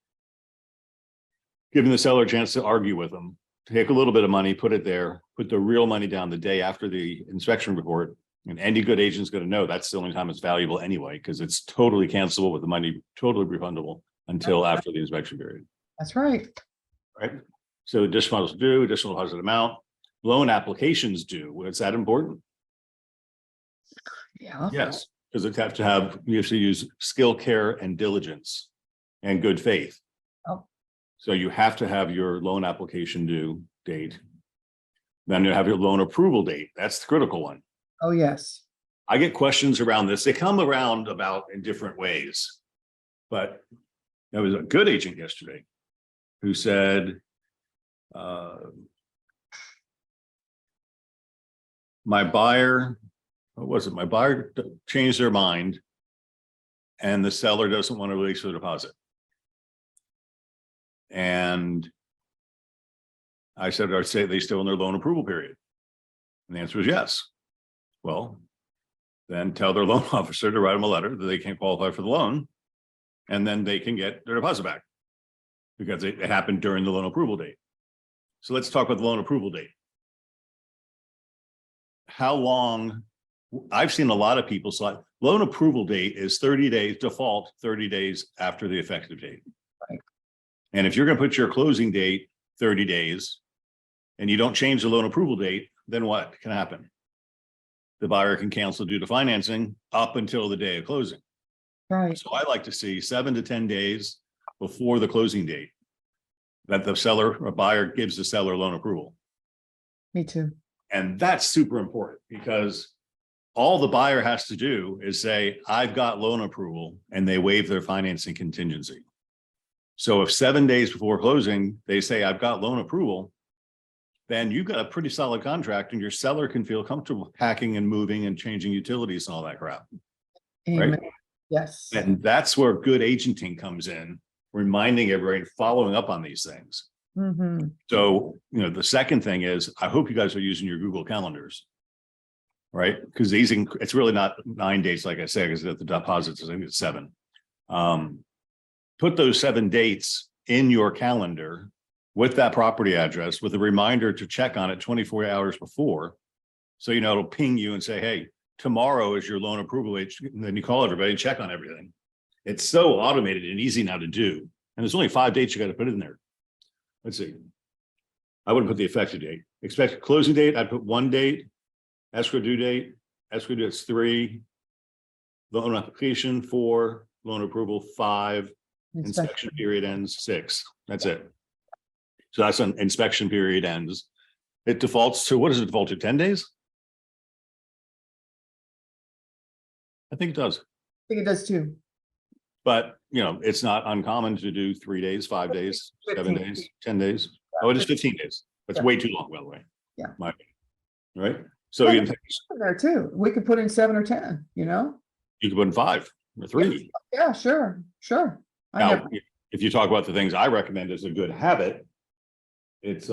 [SPEAKER 1] Giving the seller a chance to argue with them. Take a little bit of money, put it there, put the real money down the day after the inspection report. And any good agent's going to know that's the only time it's valuable anyway, because it's totally cancelable with the money, totally refundable until after the inspection period,
[SPEAKER 2] That's right.
[SPEAKER 1] right? So additional due, additional deposit amount, loan applications due. Is that important?
[SPEAKER 2] Yeah.
[SPEAKER 1] Yes, because it have to have, you have to use skill, care, and diligence and good faith.
[SPEAKER 2] Oh.
[SPEAKER 1] So you have to have your loan application due date. Then you have your loan approval date. That's the critical one.
[SPEAKER 2] Oh, yes.
[SPEAKER 1] I get questions around this. They come around about in different ways. But there was a good agent yesterday who said, my buyer, what was it? My buyer changed their mind and the seller doesn't want to release the deposit. And I said, I'd say they still in their loan approval period. And the answer was yes. Well, then tell their loan officer to write them a letter that they can't qualify for the loan. And then they can get their deposit back because it happened during the loan approval date. So let's talk about the loan approval date. How long? I've seen a lot of people say loan approval date is 30 days, default 30 days after the effective date.
[SPEAKER 2] Right.
[SPEAKER 1] And if you're going to put your closing date 30 days and you don't change the loan approval date, then what can happen? The buyer can cancel due to financing up until the day of closing.
[SPEAKER 2] Right.
[SPEAKER 1] So I like to see 7 to 10 days before the closing date that the seller or buyer gives the seller loan approval.
[SPEAKER 2] Me too.
[SPEAKER 1] And that's super important because all the buyer has to do is say, I've got loan approval, and they waive their financing contingency. So if 7 days before closing, they say, I've got loan approval, then you've got a pretty solid contract and your seller can feel comfortable packing and moving and changing utilities and all that crap.
[SPEAKER 2] Amen.
[SPEAKER 1] Right.
[SPEAKER 2] Yes.
[SPEAKER 1] And that's where good agenting comes in, reminding everybody, following up on these things.
[SPEAKER 2] Mm-hmm.
[SPEAKER 1] So, the second thing is, I hope you guys are using your Google calendars. Right? Because it's really not 9 dates, like I said, because the deposits, I think it's 7. Put those 7 dates in your calendar with that property address with a reminder to check on it 24 hours before. So, it'll ping you and say, hey, tomorrow is your loan approval date. And then you call everybody and check on everything. It's so automated and easy now to do. And there's only 5 dates you got to put in there. Let's see. I wouldn't put the effective date. Expected closing date, I'd put 1 date. escrow due date, escrow due, it's 3. Loan application 4, loan approval 5, inspection period ends 6. That's it. So that's an inspection period ends. It defaults to, what does it default to, 10 days? I think it does,
[SPEAKER 2] I think it does too.
[SPEAKER 1] but it's not uncommon to do 3 days, 5 days, 7
[SPEAKER 2] 15.
[SPEAKER 1] days, 10 days. Oh, it is 15 days. That's
[SPEAKER 2] Yeah.
[SPEAKER 1] way too long, by the way.
[SPEAKER 2] Yeah.
[SPEAKER 1] My opinion. Right? So
[SPEAKER 2] Yeah,
[SPEAKER 1] you
[SPEAKER 2] There too. We could put in 7 or 10,
[SPEAKER 1] could put in 5 or 3.
[SPEAKER 2] Yeah, sure. I
[SPEAKER 1] Now,
[SPEAKER 2] never-
[SPEAKER 1] if you talk about the things I recommend as a good habit, it's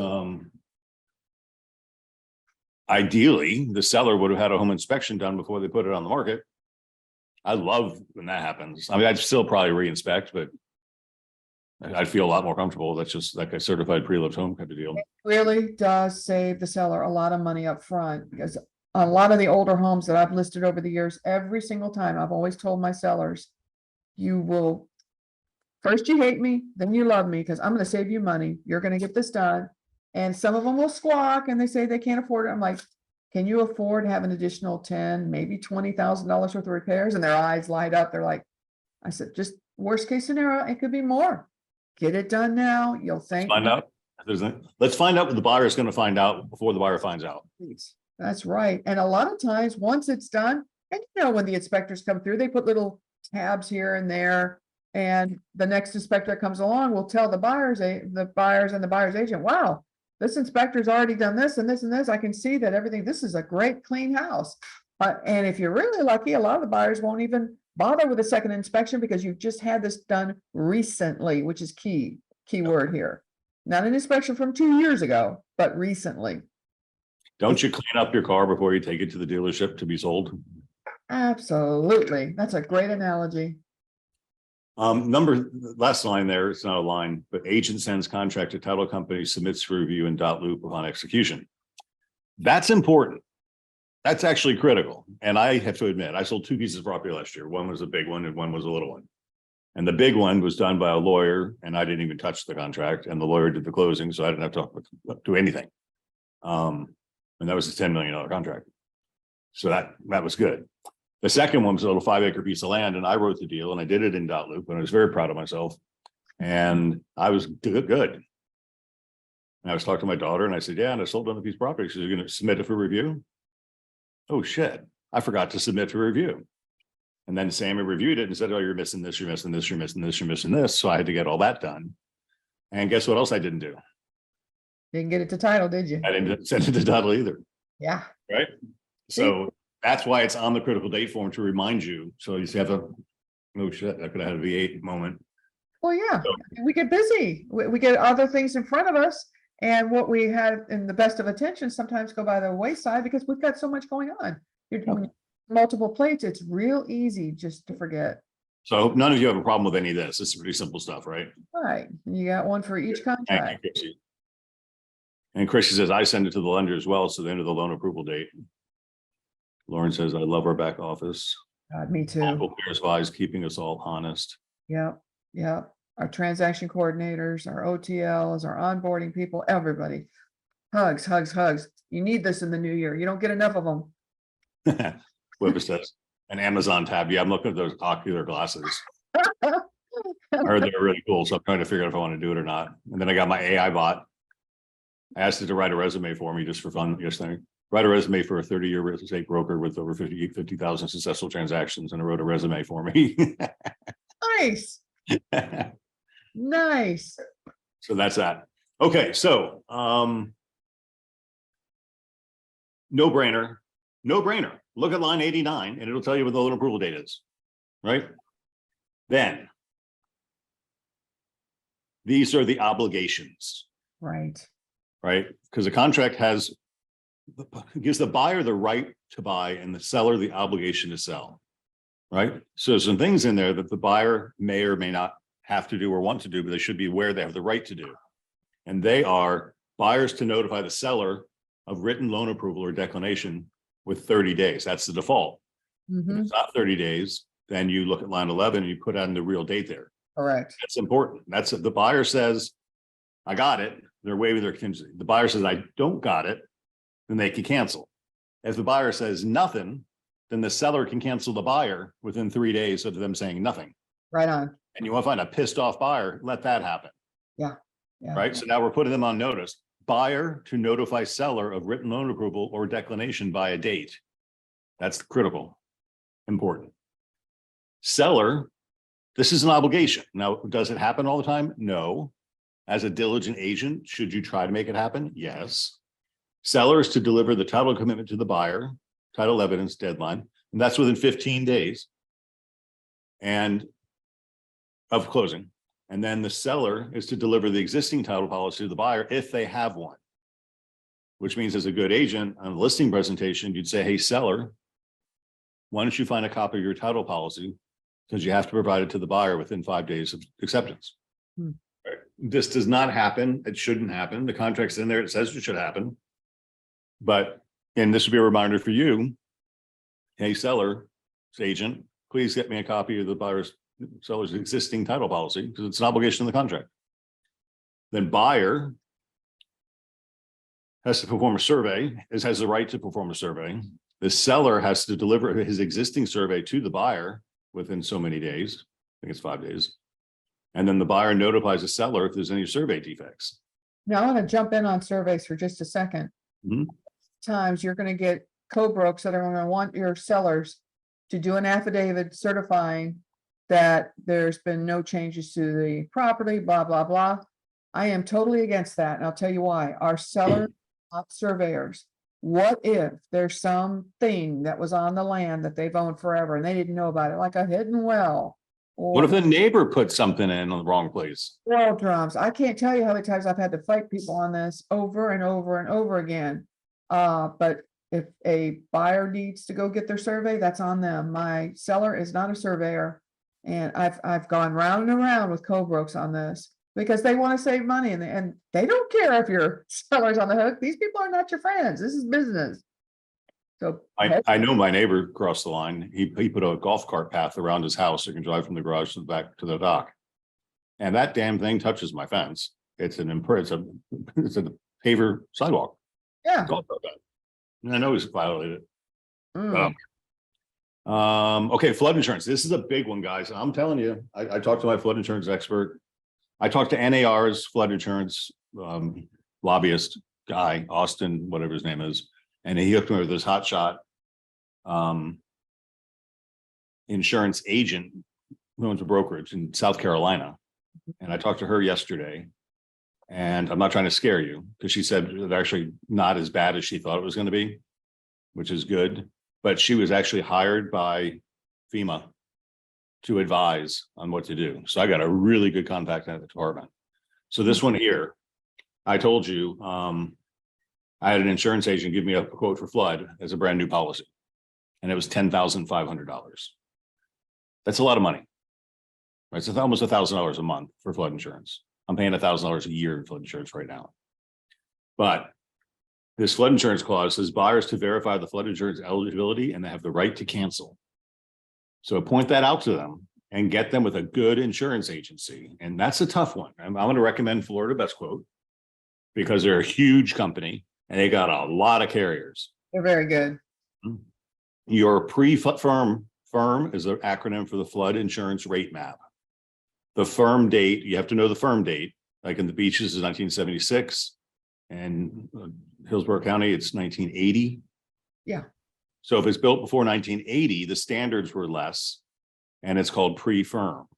[SPEAKER 1] ideally, the seller would have had a home inspection done before they put it on the market. I love when that happens. I mean, I'd still probably re-inspect, but I'd feel a lot more comfortable. That's just like a certified pre-lived home kind of deal.
[SPEAKER 2] Really does save the seller a lot of money up front, because a lot of the older homes that I've listed over the years, every single time, I've always told my sellers, you will, first you hate me, then you love me, because I'm gonna save you money. You're gonna get this done. And some of them will squawk and they say they can't afford it. I'm like, can you afford to have an additional 10, maybe $20,000 worth of repairs? And their eyes light up. They're like, I said, just worst case scenario, it could be more. Get it done now. You'll thank
[SPEAKER 1] Find
[SPEAKER 2] me.
[SPEAKER 1] out. Let's find out what the buyer is going to find out before the buyer finds out.
[SPEAKER 2] That's right. And a lot of times, once it's done, and when the inspectors come through, they put little tabs here and there. And the next inspector that comes along will tell the buyers and the buyer's agent, wow, this inspector's already done this and this and this. I can see that everything, this is a great clean house. And if you're really lucky, a lot of the buyers won't even bother with a second inspection because you've just had this done recently, which is key word here. Not an inspection from 2 years ago, but recently.
[SPEAKER 1] Don't you clean up your car before you take it to the dealership to be sold?
[SPEAKER 2] Absolutely. That's a great analogy.
[SPEAKER 1] Last line there, it's not a line, but agent sends contract to title company, submits for review and dot loop upon execution. That's important. That's actually critical. And I have to admit, I sold 2 pieces of property last year. One was a big one and one was a little one. And the big one was done by a lawyer and I didn't even touch the contract, and the lawyer did the closing. So I didn't have to do anything. And that was a $10 million contract. So that was good. The second one was a little 5-acre piece of land, and I wrote the deal and I did it in dot loop, and I was very proud of myself. And I was good. And I was talking to my daughter and I said, yeah, and I sold on a piece of property. She's going to submit it for review. Oh shit, I forgot to submit for review. And then Sammy reviewed it and said, oh, you're missing this, you're missing this, you're missing this, you're missing this. So I had to get all that done. And guess what else I didn't do?
[SPEAKER 2] Didn't get it to title, did you?
[SPEAKER 1] I didn't send it to title either.
[SPEAKER 2] Yeah.
[SPEAKER 1] Right. So that's why it's on the critical date form, to remind you. So you have a, oh shit, I could have had a V8 moment.
[SPEAKER 2] Well, yeah, we get busy. We get other things in front of us. And what we had in the best of attention sometimes go by the wayside because we've got so much going on. You're doing multiple plates. It's real easy just to forget.
[SPEAKER 1] So I hope none of you have a problem with any of this. This is pretty simple stuff, right?
[SPEAKER 2] Right. And you got one for each
[SPEAKER 1] Thank
[SPEAKER 2] contract.
[SPEAKER 1] you, Chrissy. And Chrissy says, I send it to the lender as well. So the end of the loan approval date. Lauren says, I love our back office.
[SPEAKER 2] God, me too.
[SPEAKER 1] Uncle Pierce Vise keeping us all honest.
[SPEAKER 2] Yep. Our transaction coordinators, our OTLs, our onboarding people, everybody. Hugs. You need this in the new year. You don't get enough of them.
[SPEAKER 1] Whoever says an Amazon tab. Yeah, I'm looking at those ocular glasses. I heard they're really cool. So I'm trying to figure out if I want to do it or not. And then I got my AI bot. I asked it to write a resume for me just for fun yesterday. Write a resume for a 30-year real estate broker with over 50,000 successful transactions. And I wrote a resume for me.
[SPEAKER 2] Nice. Nice.
[SPEAKER 1] So that's that. Okay. So, no brainer. Look at line 89 and it'll tell you what the loan approval date is, right? Then these are the obligations,
[SPEAKER 2] Right.
[SPEAKER 1] right? Because the contract gives the buyer the right to buy and the seller the obligation to sell, right? So some things in there that the buyer may or may not have to do or want to do, but they should be aware they have the right to do. And they are buyers to notify the seller of written loan approval or declination with 30 days. That's the default. If
[SPEAKER 2] Mhm.
[SPEAKER 1] it's not 30 days, then you look at line 11 and you put on the real date there.
[SPEAKER 2] Correct.
[SPEAKER 1] That's important. That's the buyer says, I got it. They're waiving their contingency. The buyer says, I don't got it, then they can cancel. If the buyer says nothing, then the seller can cancel the buyer within 3 days of them saying nothing.
[SPEAKER 2] Right on.
[SPEAKER 1] And you want to find a pissed off buyer, let that happen,
[SPEAKER 2] Yeah.
[SPEAKER 1] right? So now we're putting them on notice. Buyer to notify seller of written loan approval or declination by a date. That's critical, important. Seller, this is an obligation. Now, does it happen all the time? No. As a diligent agent, should you try to make it happen? Yes. Seller is to deliver the title commitment to the buyer, title evidence deadline, and that's within 15 days. And of closing. And then the seller is to deliver the existing title policy to the buyer if they have one. Which means as a good agent on a listing presentation, you'd say, hey, seller, why don't you find a copy of your title policy? Because you have to provide it to the buyer within 5 days of acceptance.
[SPEAKER 2] Hmm.
[SPEAKER 1] Right. This does not happen. It shouldn't happen. The contract's in there. It says it should happen. But, and this would be a reminder for you, hey, seller, agent, please get me a copy of the seller's existing title policy because it's an obligation in the contract. Then buyer has to perform a survey, has the right to perform a survey. The seller has to deliver his existing survey to the buyer within so many days. I think it's 5 days. And then the buyer notifies the seller if there's any survey defects.
[SPEAKER 2] Now I want to jump in on surveys for just a second.
[SPEAKER 1] Mhm.
[SPEAKER 2] Times you're going to get co-brokes that are going to want your sellers to do an affidavit certifying that there's been no changes to the property, blah, blah, blah. I am totally against that. And I'll tell you why. Our sellers, not surveyors. What if there's something that was on the land that they've owned forever and they didn't know about it, like a hidden well?
[SPEAKER 1] What if
[SPEAKER 2] Or
[SPEAKER 1] the neighbor put something in the wrong place?
[SPEAKER 2] oil drums? I can't tell you how many times I've had to fight people on this over and over and over again. But if a buyer needs to go get their survey, that's on them. My seller is not a surveyor. And I've gone round and around with co-brokes on this because they want to save money and they don't care if your seller's on the hook. These people are not your friends. This is business. So
[SPEAKER 1] I know my neighbor across the line, he put a golf cart path around his house. So you can drive from the garage to the back to the dock. And that damn thing touches my fence. It's a paver sidewalk.
[SPEAKER 2] yeah.
[SPEAKER 1] Golf cart path. And I know he's violated it.
[SPEAKER 2] Mm.
[SPEAKER 1] Okay, flood insurance. This is a big one, guys. I'm telling you, I talked to my flood insurance expert. I talked to NAR's flood insurance lobbyist guy, Austin, whatever his name is, and he hooked me with this hotshot insurance agent who owns a brokerage in South Carolina. And I talked to her yesterday, and I'm not trying to scare you because she said it's actually not as bad as she thought it was going to be, which is good. But she was actually hired by FEMA to advise on what to do. So I got a really good contact at the department. So this one here, I told you, I had an insurance agent give me a quote for flood as a brand new policy. And it was $10,500. That's a lot of money. Right? It's almost $1,000 a month for flood insurance. I'm paying $1,000 a year in flood insurance right now. But this flood insurance clause says buyers to verify the flood insurance eligibility and they have the right to cancel. So point that out to them and get them with a good insurance agency. And that's a tough one. I'm going to recommend Florida Best Quote because they're a huge company and they got a lot of carriers.
[SPEAKER 2] They're very good.
[SPEAKER 1] Your firm is an acronym for the flood insurance rate map. The firm date, you have to know the firm date, like in the beaches is 1976 and Hillsborough County, it's 1980.
[SPEAKER 2] Yeah.
[SPEAKER 1] So if it's built before 1980, the standards were less and it's called pre-firm.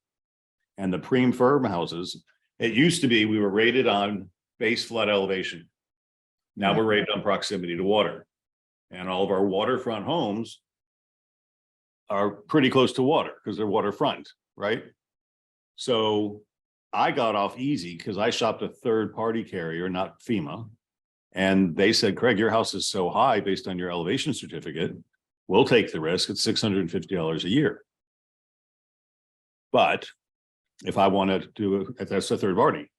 [SPEAKER 1] And the pre-firm houses, it used to be we were rated on base flood elevation. Now we're rated on proximity to water. And all of our waterfront homes are pretty close to water because they're waterfront, right? So I got off easy because I shopped a third-party carrier, not FEMA. And they said, Craig, your house is so high based on your elevation certificate. We'll take the risk. It's $650 a year. But if I want to do it, that's a third party.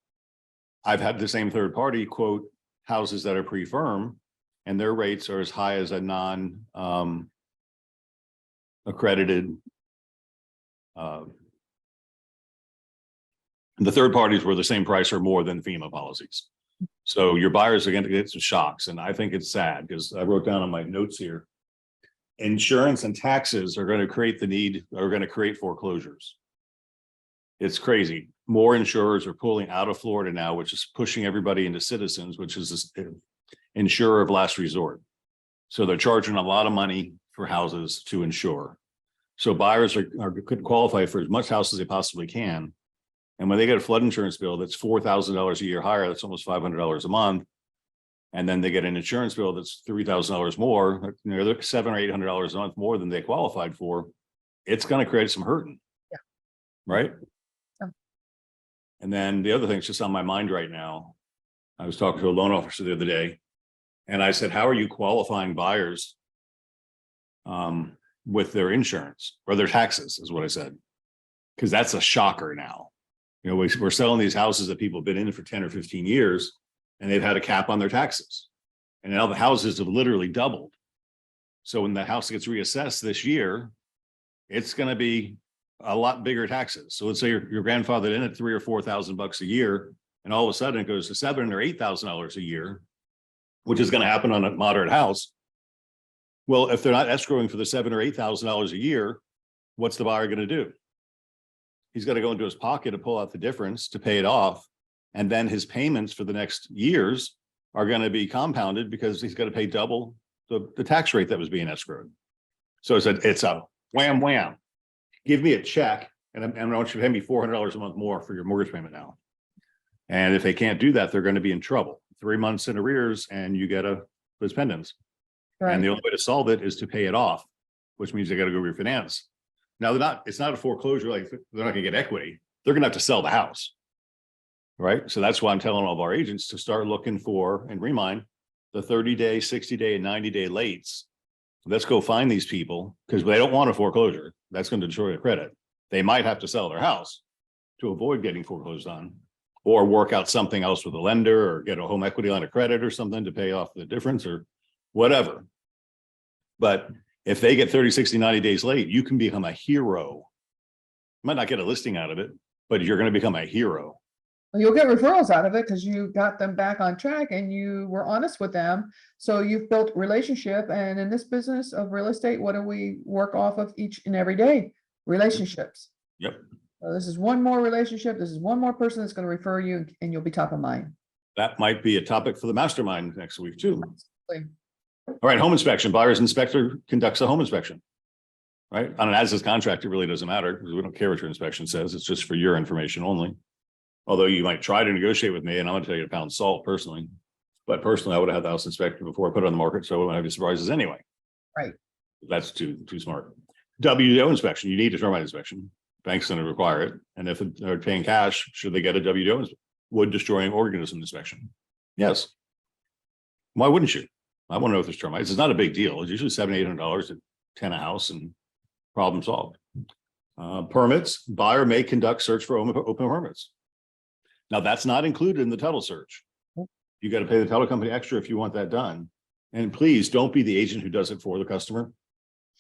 [SPEAKER 1] I've had the same third party quote houses that are pre-firm and their rates are as high as a non-accredited. The third parties were the same price or more than FEMA policies. So your buyers are going to get some shocks, and I think it's sad because I wrote down on my notes here. Insurance and taxes are going to create foreclosures. It's crazy. More insurers are pulling out of Florida now, which is pushing everybody into Citizens, which is this insurer of last resort. So they're charging a lot of money for houses to insure. So buyers could qualify for as much house as they possibly can. And when they get a flood insurance bill that's $4,000 a year higher, that's almost $500 a month. And then they get an insurance bill that's $3,000 more, $700 or $800 a month more than they qualified for. It's going to create some hurting.
[SPEAKER 2] Yeah.
[SPEAKER 1] Right.
[SPEAKER 2] Yeah.
[SPEAKER 1] And then the other thing that's just on my mind right now, I was talking to a loan officer the other day, and I said, how are you qualifying buyers with their insurance or their taxes, is what I said. Because that's a shocker now. You know, we're selling these houses that people have been in for 10 or 15 years, and they've had a cap on their taxes. And now the houses have literally doubled. So when the house gets reassessed this year, it's going to be a lot bigger taxes. So let's say your grandfather in at $3,000 or $4,000 a year, and all of a sudden it goes to $7,000 or $8,000 a year, which is going to happen on a moderate house. Well, if they're not escrowing for the $7,000 or $8,000 a year, what's the buyer going to do? He's got to go into his pocket to pull out the difference to pay it off. And then his payments for the next years are going to be compounded because he's got to pay double the tax rate that was being escrowed. So it's a wham, wham. Give me a check and I want you to pay me $400 a month more for your mortgage payment now. And if they can't do that, they're going to be in trouble. 3 months in arrears and you get those pendants.
[SPEAKER 2] Right.
[SPEAKER 1] And the only way to solve it is to pay it off, which means they got to go refinance. Now it's not a foreclosure, like they're not gonna get equity. They're gonna have to sell the house. Right. So that's why I'm telling all of our agents to start looking for and remind the 30-day, 60-day, and 90-day lates. Let's go find these people because they don't want a foreclosure. That's going to destroy their credit. They might have to sell their house to avoid getting foreclosed on, or work out something else with a lender, or get a home equity line of credit or something to pay off the difference or whatever. But if they get 30, 60, 90 days late, you can become a hero. You might not get a listing out of it, but you're going to become a hero.
[SPEAKER 2] Well, you'll get referrals out of it because you got them back on track and you were honest with them. So you've built relationship. And in this business of real estate, what do we work off of each and every day? Relationships.
[SPEAKER 1] Yep.
[SPEAKER 2] So this is one more relationship. This is one more person that's going to refer you and you'll be top of mind.
[SPEAKER 1] That might be a topic for the mastermind next week too.
[SPEAKER 2] Absolutely.
[SPEAKER 1] All right, home inspection. Buyer's inspector conducts a home inspection. Right? On an as-is contract, it really doesn't matter because we don't care what your inspection says. It's just for your information only. Although you might try to negotiate with me, and I'm going to tell you to pound salt personally. But personally, I would have had the house inspected before I put it on the market, so I wouldn't have any surprises anyway.
[SPEAKER 2] Right.
[SPEAKER 1] That's too smart. WDO inspection. You need a termite inspection. Bank's going to require it. And if they're paying cash, should they get a WDO wood destroying organism inspection? Yes. Why wouldn't you? I want to know if there's termites. It's not a big deal. It's usually $700, $800 to 10 a house and problem solved. Permits. Buyer may conduct search for open permits. Now that's not included in the title search. You got to pay the title company extra if you want that done. And please don't be the agent who does it for the customer.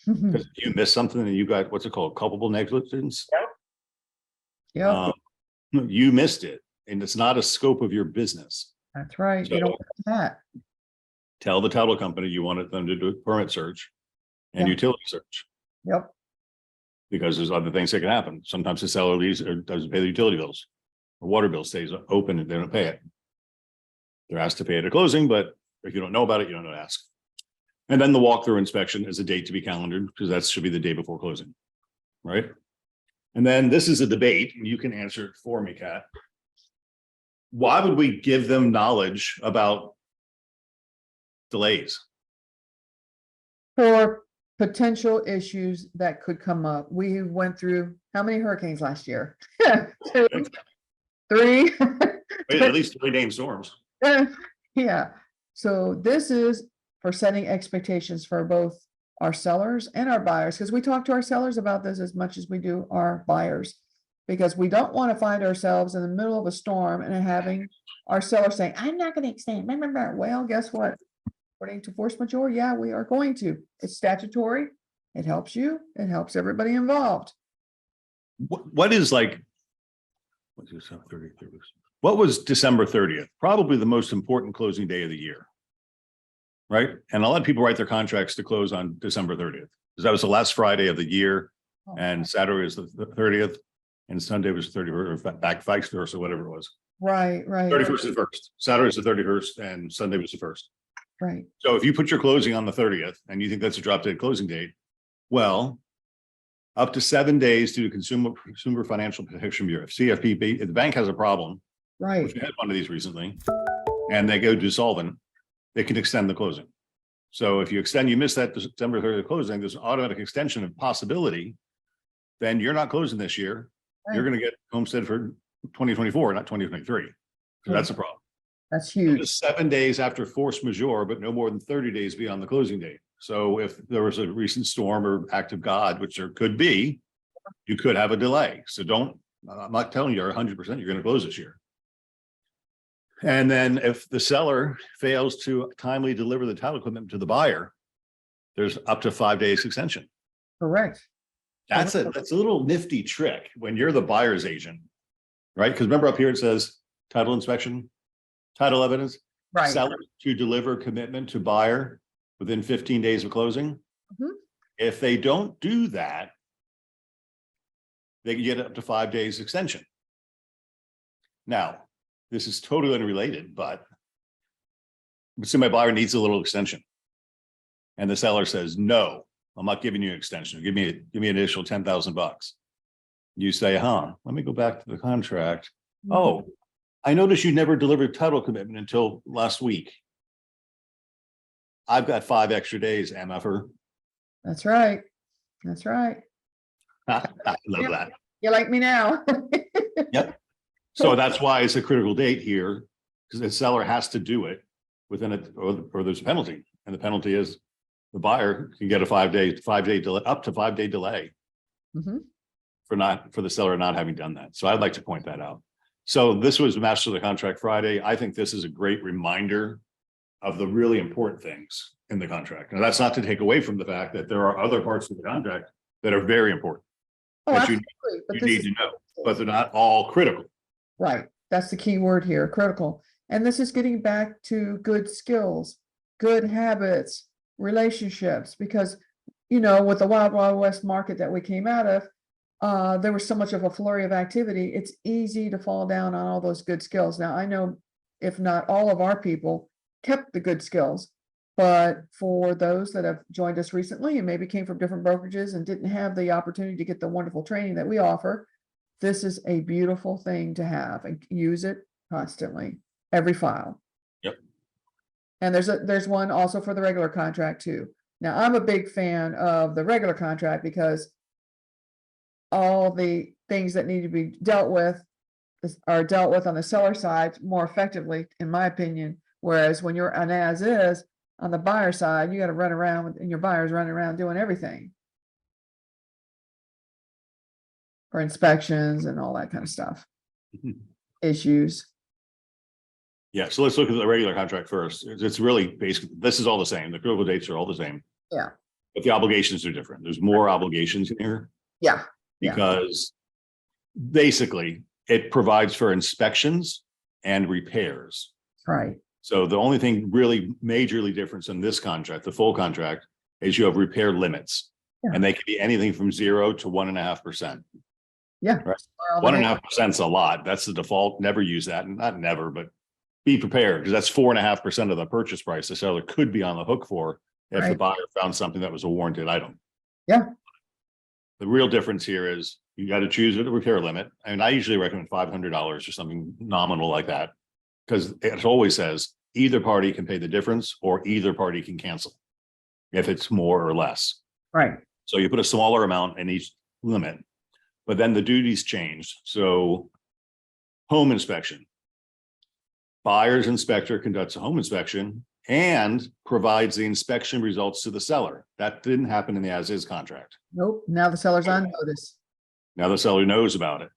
[SPEAKER 1] Because if you miss something and you got, what's it called? Culpable negligence.
[SPEAKER 2] Yeah.
[SPEAKER 1] You missed it. And it's not a scope of your business.
[SPEAKER 2] That's right.
[SPEAKER 1] So,
[SPEAKER 2] You don't want that.
[SPEAKER 1] tell the title company you wanted them to do a permit search and
[SPEAKER 2] Yeah.
[SPEAKER 1] utility search.
[SPEAKER 2] Yep.
[SPEAKER 1] Because there's other things that can happen. Sometimes the seller leaves or doesn't pay the utility bills. Or water bill stays open and they don't pay it. They're asked to pay it at closing, but if you don't know about it, you don't know to ask. And then the walkthrough inspection is a date to be calendared because that should be the day before closing. Right. And then this is a debate, and you can answer it for me, Kat. Why would we give them knowledge about delays?
[SPEAKER 2] For potential issues that could come up. We went through how many hurricanes last year? 2, 3.
[SPEAKER 1] Wait, at least 3 named storms.
[SPEAKER 2] Yeah. So this is for setting expectations for both our sellers and our buyers, because we talk to our sellers about this as much as we do our buyers, because we don't want to find ourselves in the middle of a storm and having our seller saying, I'm not going to extend. Well, guess what? According to force majeure, yeah, we are going to. It's statutory. It helps you. It helps everybody involved.
[SPEAKER 1] What is like, what's this, 30 weeks? what was December 30th? Probably the most important closing day of the year. Right? And a lot of people write their contracts to close on December 30th, because that was the last Friday of the year, and Saturday was the 30th, and Sunday was 31st, or back vice versa, whatever it was.
[SPEAKER 2] Right, right,
[SPEAKER 1] 31st is the first, Saturday is the 31st, and Sunday was the first.
[SPEAKER 2] right.
[SPEAKER 1] So if you put your closing on the 30th and you think that's a drop dead closing date, well, up to 7 days due to Consumer Financial Protection Bureau, CFPB, if the bank has a problem,
[SPEAKER 2] Right,
[SPEAKER 1] which we had one of these recently, and they go dissolvent, they can extend the closing. So if you extend, you miss that December 30th closing, there's an automatic extension of possibility, then you're not closing this year. You're
[SPEAKER 2] Right.
[SPEAKER 1] going to get homestead for 2024, not 2023. So that's a problem.
[SPEAKER 2] that's
[SPEAKER 1] It
[SPEAKER 2] huge.
[SPEAKER 1] was 7 days after force majeure, but no more than 30 days beyond the closing date. So if there was a recent storm or act of God, which there could be, you could have a delay. So I'm not telling you 100% you're going to close this year. And then if the seller fails to timely deliver the title equipment to the buyer, there's up to 5 days extension.
[SPEAKER 2] Correct.
[SPEAKER 1] That's a little nifty trick when you're the buyer's agent, right? Because remember up here it says title inspection, title evidence,
[SPEAKER 2] Right.
[SPEAKER 1] seller to deliver commitment to buyer within 15 days of closing.
[SPEAKER 2] Mhm.
[SPEAKER 1] If they don't do that, they can get up to 5 days extension. Now, this is totally unrelated, but so my buyer needs a little extension. And the seller says, no, I'm not giving you an extension. Give me an additional $10,000. You say, let me go back to the contract. Oh, I noticed you never delivered title commitment until last week. I've got 5 extra days, MFer.
[SPEAKER 2] That's right. That's right.
[SPEAKER 1] I love that.
[SPEAKER 2] You like me now?
[SPEAKER 1] Yep. So that's why it's a critical date here, because the seller has to do it within it, or there's a penalty. And the penalty is the buyer can get a 5 day delay, up to 5 day delay
[SPEAKER 2] Mhm.
[SPEAKER 1] for the seller not having done that. So I'd like to point that out. So this was Master of the Contract Friday. I think this is a great reminder of the really important things in the contract. And that's not to take away from the fact that there are other parts of the contract that are very important,
[SPEAKER 2] Oh,
[SPEAKER 1] that you
[SPEAKER 2] absolutely. But
[SPEAKER 1] you
[SPEAKER 2] this
[SPEAKER 1] need
[SPEAKER 2] is
[SPEAKER 1] to know, but they're not all critical.
[SPEAKER 2] right. That's the key word here, critical. And this is getting back to good skills, good habits, relationships, because, with the Wild Wild West market that we came out of, there was so much of a flurry of activity. It's easy to fall down on all those good skills. Now, I know if not all of our people kept the good skills, but for those that have joined us recently and maybe came from different brokerages and didn't have the opportunity to get the wonderful training that we offer, this is a beautiful thing to have and use it constantly, every file.
[SPEAKER 1] Yep.
[SPEAKER 2] And there's one also for the regular contract too. Now, I'm a big fan of the regular contract because all the things that need to be dealt with are dealt with on the seller side more effectively, in my opinion. Whereas when you're an as is on the buyer side, you got to run around and your buyer's running around doing everything for inspections and all that kind of stuff, issues.
[SPEAKER 1] Yeah, so let's look at the regular contract first. It's really basic. This is all the same. The critical dates are all the same.
[SPEAKER 2] Yeah.
[SPEAKER 1] But the obligations are different. There's more obligations in here
[SPEAKER 2] Yeah. Yeah.
[SPEAKER 1] because basically it provides for inspections and repairs.
[SPEAKER 2] Right.
[SPEAKER 1] So the only thing really majorly different in this contract, the full contract, is you have repair limits.
[SPEAKER 2] Yeah.
[SPEAKER 1] And they can be anything from 0 to 1.5%.
[SPEAKER 2] Yeah.
[SPEAKER 1] Right. 1.5% is a lot. That's the default. Never use that. Not never, but be prepared, because that's 4.5% of the purchase price the seller could be on the hook for if the
[SPEAKER 2] Right.
[SPEAKER 1] buyer found something that was a warranted item.
[SPEAKER 2] Yeah.
[SPEAKER 1] The real difference here is you got to choose a repair limit. And I usually recommend $500 or something nominal like that, because it always says either party can pay the difference or either party can cancel if it's more or less.
[SPEAKER 2] Right.
[SPEAKER 1] So you put a smaller amount in each limit, but then the duties change. So home inspection. Buyer's inspector conducts a home inspection and provides the inspection results to the seller. That didn't happen in the as-is contract.
[SPEAKER 2] Nope. Now the seller's on notice.
[SPEAKER 1] Now the seller knows about it.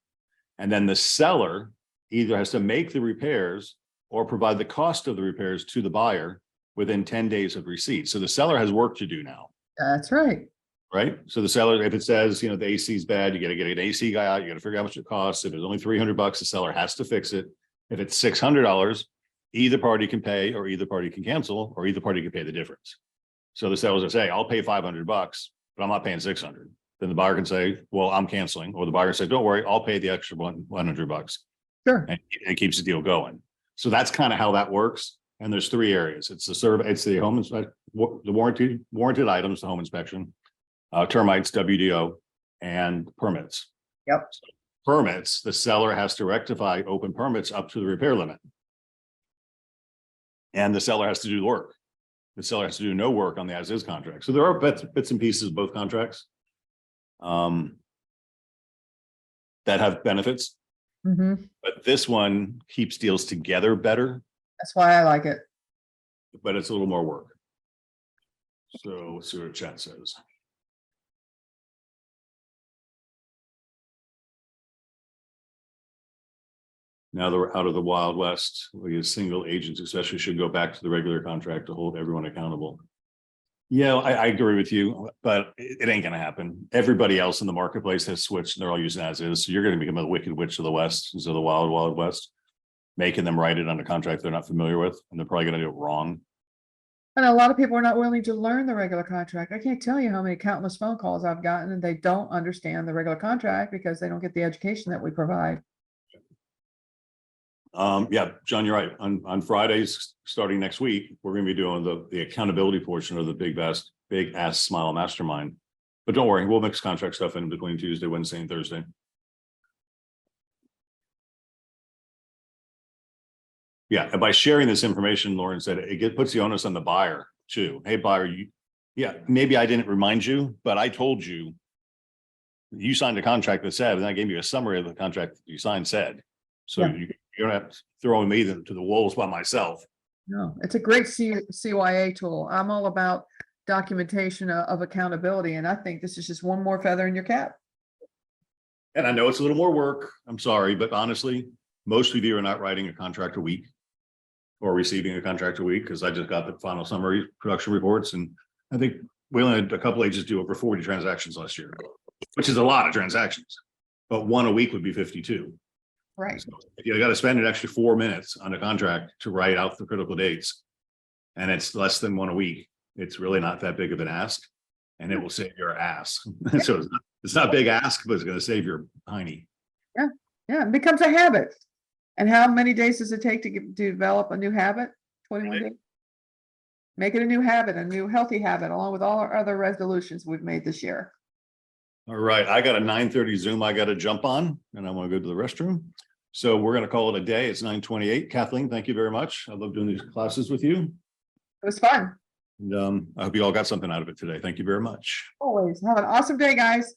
[SPEAKER 1] And then the seller either has to make the repairs or provide the cost of the repairs to the buyer within 10 days of receipt. So the seller has work to do now,
[SPEAKER 2] That's right.
[SPEAKER 1] right? So the seller, if it says, the AC is bad, you got to get an AC guy out, you got to figure out how much it costs. If it's only $300, the seller has to fix it. If it's $600, either party can pay or either party can cancel or either party can pay the difference. So the sellers will say, I'll pay $500, but I'm not paying 600. Then the buyer can say, well, I'm canceling, or the buyer can say, don't worry, I'll pay the extra $100.
[SPEAKER 2] Sure.
[SPEAKER 1] And it keeps the deal going. So that's kind of how that works. And there's three areas. It's the survey, it's the home inspection, the warranted items, the home inspection, termites, WDO, and permits.
[SPEAKER 2] Yep.
[SPEAKER 1] Permits, the seller has to rectify open permits up to the repair limit. And the seller has to do the work. The seller has to do no work on the as-is contract. So there are bits and pieces of both contracts that have benefits,
[SPEAKER 2] Mhm.
[SPEAKER 1] but this one keeps deals together better,
[SPEAKER 2] That's why I like it.
[SPEAKER 1] but it's a little more work. So let's see what chat says. Now that we're out of the Wild West, we as single agents especially should go back to the regular contract to hold everyone accountable. Yeah, I agree with you, but it ain't gonna happen. Everybody else in the marketplace has switched and they're all using as is. So you're gonna become a wicked witch of the West instead of the Wild West, making them write it on a contract they're not familiar with, and they're probably gonna do it wrong.
[SPEAKER 2] And a lot of people are not willing to learn the regular contract. I can't tell you how many countless phone calls I've gotten and they don't understand the regular contract because they don't get the education that we provide.
[SPEAKER 1] Yeah, John, you're right. On Fridays, starting next week, we're gonna be doing the accountability portion of the big ass smile mastermind. But don't worry, we'll mix contract stuff in between Tuesday, Wednesday, and Thursday. Yeah, and by sharing this information, Lauren said, puts the onus on the buyer too. Hey, buyer, maybe I didn't remind you, but I told you. You signed a contract that said, and I gave you a summary of the contract that you signed said. So
[SPEAKER 2] Yeah.
[SPEAKER 1] you don't have to throw me to the wolves by myself.
[SPEAKER 2] No, it's a great CYA tool. I'm all about documentation of accountability, and I think this is just one more feather in your cap.
[SPEAKER 1] And I know it's a little more work. I'm sorry, but honestly, most of you are not writing a contract a week or receiving a contract a week, because I just got the final summary production reports. And I think we only had a couple agents do over 40 transactions last year, which is a lot of transactions, but one a week would be 52.
[SPEAKER 2] Right.
[SPEAKER 1] So if you got to spend an extra 4 minutes on a contract to write out the critical dates, and it's less than one a week, it's really not that big of an ask, and it will save your ass. So it's not a big ask, but it's going to save your hiney.
[SPEAKER 2] Yeah, it becomes a habit. And how many days does it take to develop a new habit? 21 days. Make it a new habit, a new healthy habit, along with all our other resolutions we've made this year.
[SPEAKER 1] All right, I got a 9:30 Zoom I got to jump on, and I want to go to the restroom. So we're going to call it a day. It's 9:28. Kathleen, thank you very much. I love doing these classes with you.
[SPEAKER 2] It was fun.
[SPEAKER 1] And I hope you all got something out of it today. Thank you very much.
[SPEAKER 2] Always. Have an awesome day, guys.